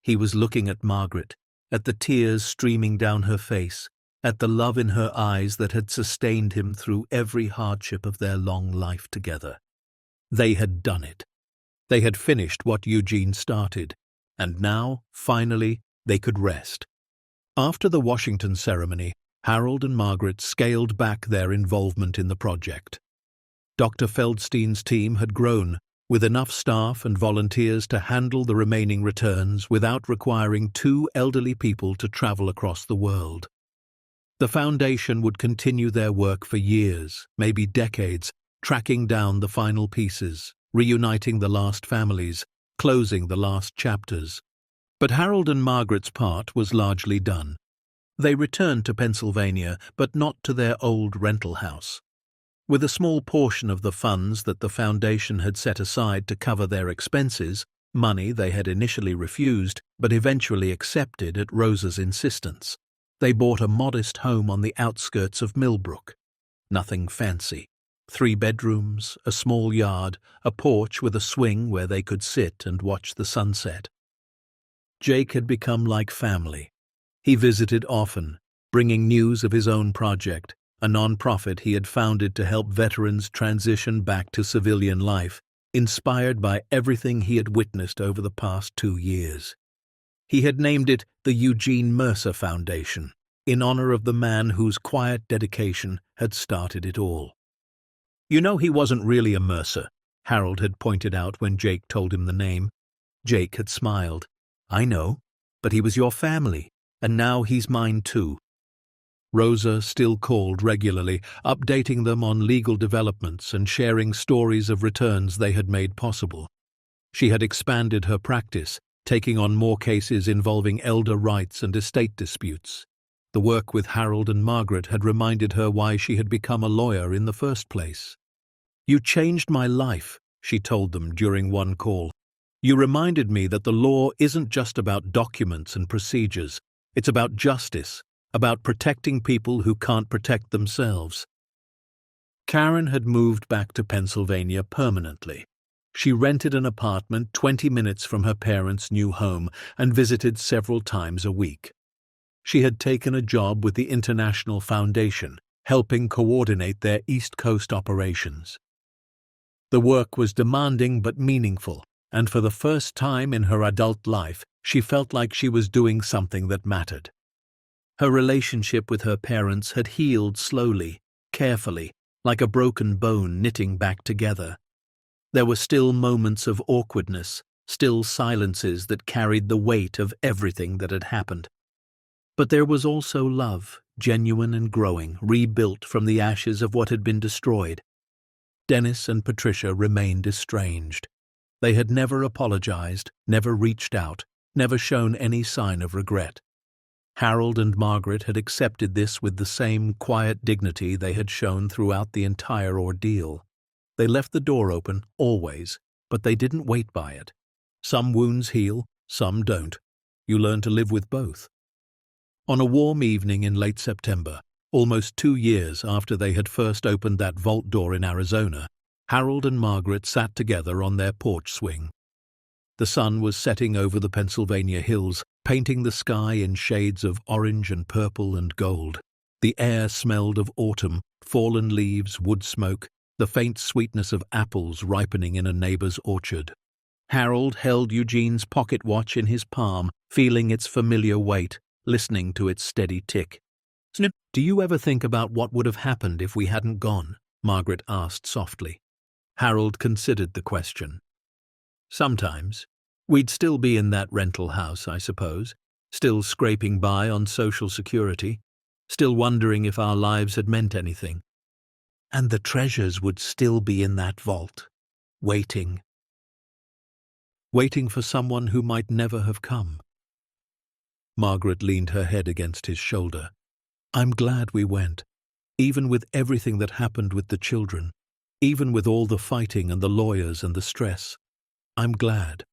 He was looking at Margaret, at the tears streaming down her face, at the love in her eyes that had sustained him through every hardship of their long life together. They had done it. They had finished what Eugene started, and now, finally, they could rest. After the Washington ceremony, Harold and Margaret scaled back their involvement in the project. Dr. Feldstein's team had grown, with enough staff and volunteers to handle the remaining returns without requiring two elderly people to travel across the world. The Foundation would continue their work for years, maybe decades, tracking down the final pieces, reuniting the last families, closing the last chapters. But Harold and Margaret's part was largely done. They returned to Pennsylvania, but not to their old rental house. With a small portion of the funds that the Foundation had set aside to cover their expenses, money they had initially refused but eventually accepted at Rosa's insistence, they bought a modest home on the outskirts of Millbrook, nothing fancy. 3 bedrooms, a small yard, a porch with a swing where they could sit and watch the sunset. Jake had become like family. He visited often, bringing news of his own project, a non-profit he had founded to help veterans transition back to civilian life, inspired by everything he had witnessed over the past 2 years. He had named it the Eugene Mercer Foundation, in honor of the man whose quiet dedication had started it all. "You know he wasn't really a Mercer," Harold had pointed out when Jake told him the name. Jake had smiled. "I know, but he was your family, and now he's mine too." Rosa still called regularly, updating them on legal developments and sharing stories of returns they had made possible. She had expanded her practice, taking on more cases involving elder rights and estate disputes. The work with Harold and Margaret had reminded her why she had become a lawyer in the first place. "You changed my life," she told them during one call. "You reminded me that the law isn't just about documents and procedures. It's about justice, about protecting people who can't protect themselves." Karen had moved back to Pennsylvania permanently. She rented an apartment 20 minutes from her parents' new home and visited several times a week. She had taken a job with the International Foundation, helping coordinate their East Coast operations. The work was demanding but meaningful, and for the first time in her adult life, she felt like she was doing something that mattered. Her relationship with her parents had healed slowly, carefully, like a broken bone knitting back together. There were still moments of awkwardness, still silences that carried the weight of everything that had happened. But there was also love, genuine and growing, rebuilt from the ashes of what had been destroyed. Dennis and Patricia remained estranged. They had never apologized, never reached out, never shown any sign of regret. Harold and Margaret had accepted this with the same quiet dignity they had shown throughout the entire ordeal. They left the door open, always, but they didn't wait by it. Some wounds heal, some don't. You learn to live with both. On a warm evening in late September, almost 2 years after they had first opened that vault door in Arizona, Harold and Margaret sat together on their porch swing. The sun was setting over the Pennsylvania hills, painting the sky in shades of orange and purple and gold. The air smelled of autumn, fallen leaves, wood smoke, the faint sweetness of apples ripening in a neighbor's orchard. Harold held Eugene's pocket watch in his palm, feeling its familiar weight, listening to its steady tick. "Snip, do you ever think about what would have happened if we hadn't gone?" Margaret asked softly. Harold considered the question. "Sometimes. We'd still be in that rental house, I suppose, still scraping by on Social Security, still wondering if our lives had meant anything. And the treasures would still be in that vault, waiting for someone who might never have come." Margaret leaned her head against his shoulder. "I'm glad we went, even with everything that happened with the children, even with all the fighting and the lawyers and the stress. I'm glad."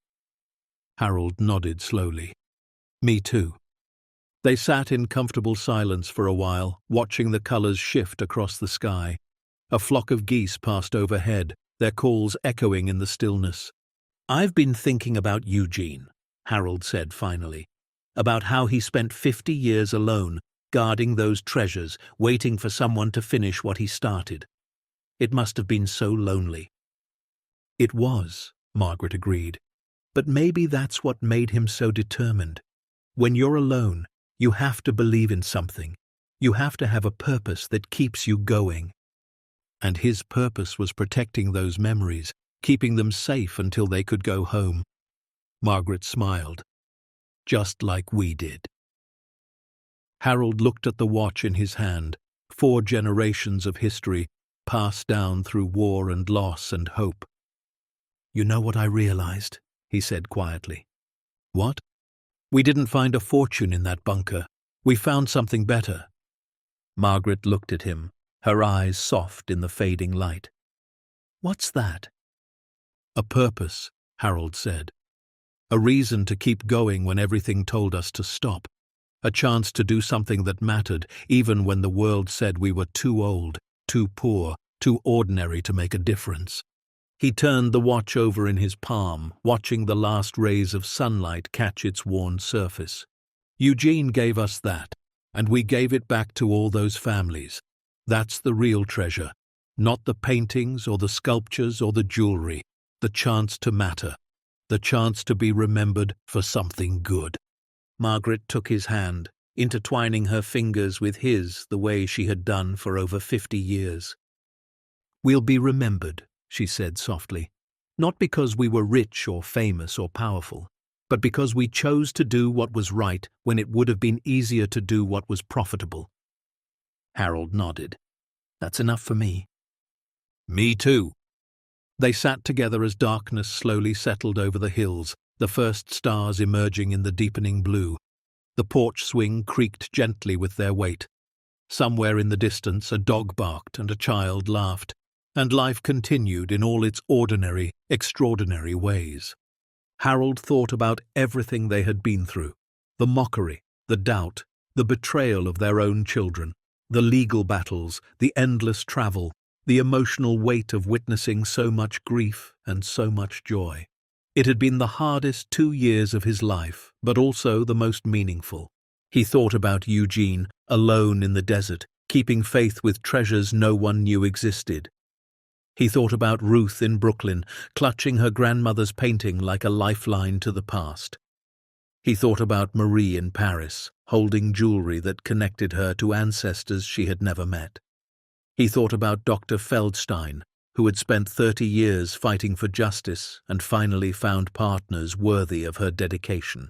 Harold nodded slowly. "Me too." They sat in comfortable silence for a while, watching the colors shift across the sky. A flock of geese passed overhead, their calls echoing in the stillness. "I've been thinking about Eugene," Harold said finally, "about how he spent 50 years alone, guarding those treasures, waiting for someone to finish what he started. It must have been so lonely." "It was," Margaret agreed. "But maybe that's what made him so determined. When you're alone, you have to believe in something. You have to have a purpose that keeps you going. And his purpose was protecting those memories, keeping them safe until they could go home." Margaret smiled. "Just like we did." Harold looked at the watch in his hand, 4 generations of history, passed down through war and loss and hope. "You know what I realized?" he said quietly. "What?" "We didn't find a fortune in that bunker. We found something better." Margaret looked at him, her eyes soft in the fading light. "What's that?" "A purpose," Harold said. "A reason to keep going when everything told us to stop. A chance to do something that mattered, even when the world said we were too old, too poor, too ordinary to make a difference. He turned the watch over in his palm, watching the last rays of sunlight catch its worn surface. Eugene gave us that, and we gave it back to all those families. That's the real treasure, not the paintings or the sculptures or the jewelry, the chance to matter, the chance to be remembered for something good. Margaret took his hand, intertwining her fingers with his the way she had done for over 50 years. "We'll be remembered," she said softly, "not because we were rich or famous or powerful, but because we chose to do what was right when it would have been easier to do what was profitable." Harold nodded. "That's enough for me." "Me too." They sat together as darkness slowly settled over the hills, the first stars emerging in the deepening blue. The porch swing creaked gently with their weight. Somewhere in the distance a dog barked and a child laughed, and life continued in all its ordinary, extraordinary ways. Harold thought about everything they had been through, the mockery, the doubt, the betrayal of their own children, the legal battles, the endless travel, the emotional weight of witnessing so much grief and so much joy. It had been the hardest 2 years of his life, but also the most meaningful. He thought about Eugene, alone in the desert, keeping faith with treasures no one knew existed. He thought about Ruth in Brooklyn, clutching her grandmother's painting like a lifeline to the past. He thought about Marie in Paris, holding jewelry that connected her to ancestors she had never met. He thought about Dr. Feldstein, who had spent 30 years fighting for justice and finally found partners worthy of her dedication.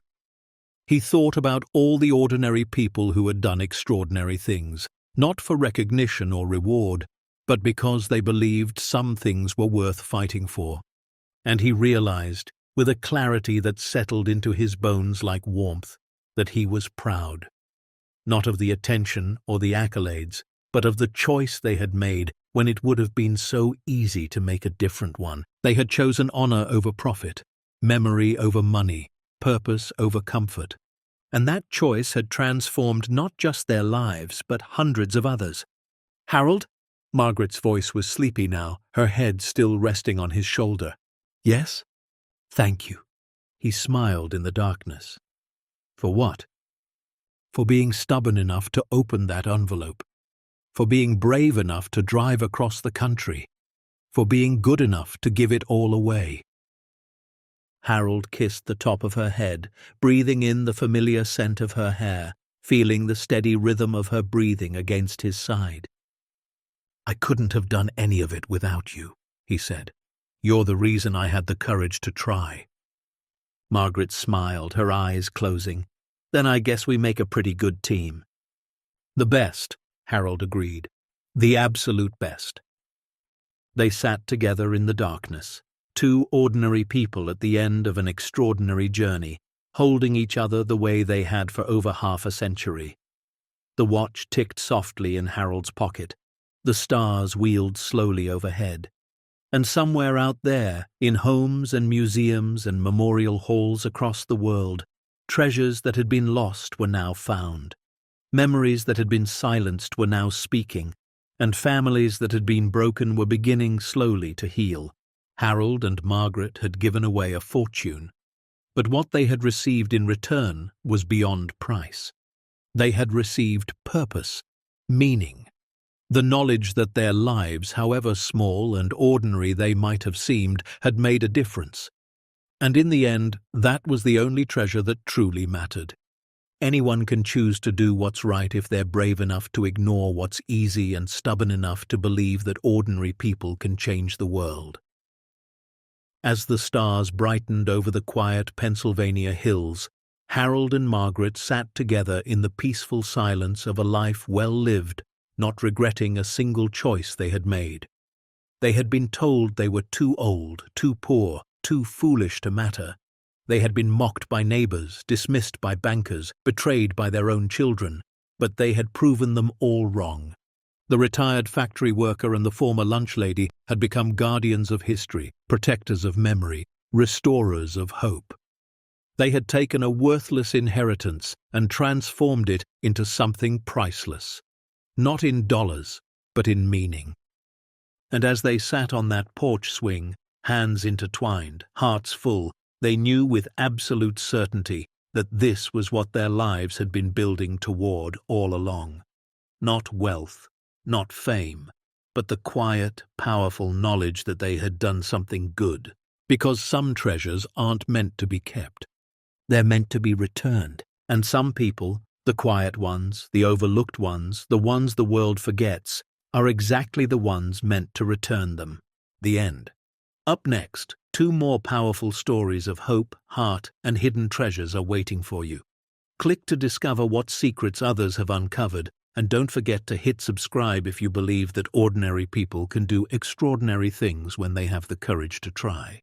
He thought about all the ordinary people who had done extraordinary things, not for recognition or reward, but because they believed some things were worth fighting for. And he realized, with a clarity that settled into his bones like warmth, that he was proud. Not of the attention or the accolades, but of the choice they had made when it would have been so easy to make a different one. They had chosen honor over profit, memory over money, purpose over comfort. And that choice had transformed not just their lives, but hundreds of others. "Harold?" Margaret's voice was sleepy now, her head still resting on his shoulder. "Yes?" "Thank you." He smiled in the darkness. "For what?" "For being stubborn enough to open that envelope. For being brave enough to drive across the country. For being good enough to give it all away." Harold kissed the top of her head, breathing in the familiar scent of her hair, feeling the steady rhythm of her breathing against his side. "I couldn't have done any of it without you," he said. "You're the reason I had the courage to try." Margaret smiled, her eyes closing. "Then I guess we make a pretty good team." "The best," Harold agreed. "The absolute best." They sat together in the darkness, two ordinary people at the end of an extraordinary journey, holding each other the way they had for over half a century. The watch ticked softly in Harold's pocket. The stars wheeled slowly overhead. And somewhere out there, in homes and museums and memorial halls across the world, treasures that had been lost were now found. Memories that had been silenced were now speaking, and families that had been broken were beginning slowly to heal. Harold and Margaret had given away a fortune, but what they had received in return was beyond price. They had received purpose, meaning, the knowledge that their lives, however small and ordinary they might have seemed, had made a difference. And in the end, that was the only treasure that truly mattered. Anyone can choose to do what's right if they're brave enough to ignore what's easy and stubborn enough to believe that ordinary people can change the world. As the stars brightened over the quiet Pennsylvania hills, Harold and Margaret sat together in the peaceful silence of a life well lived, not regretting a single choice they had made. They had been told they were too old, too poor, too foolish to matter. They had been mocked by neighbors, dismissed by bankers, betrayed by their own children, but they had proven them all wrong. The retired factory worker and the former lunch lady had become guardians of history, protectors of memory, restorers of hope. They had taken a worthless inheritance and transformed it into something priceless. Not in dollars, but in meaning. And as they sat on that porch swing, hands intertwined, hearts full, they knew with absolute certainty that this was what their lives had been building toward all along. Not wealth, not fame, but the quiet, powerful knowledge that they had done something good. Because some treasures aren't meant to be kept. They're meant to be returned. And some people, the quiet ones, the overlooked ones, the ones the world forgets, are exactly the ones meant to return them. The end. Up next, 2 more powerful stories of hope, heart, and hidden treasures are waiting for you. Click to discover what secrets others have uncovered, and don't forget to hit subscribe if you believe that ordinary people can do extraordinary things when they have the courage to try.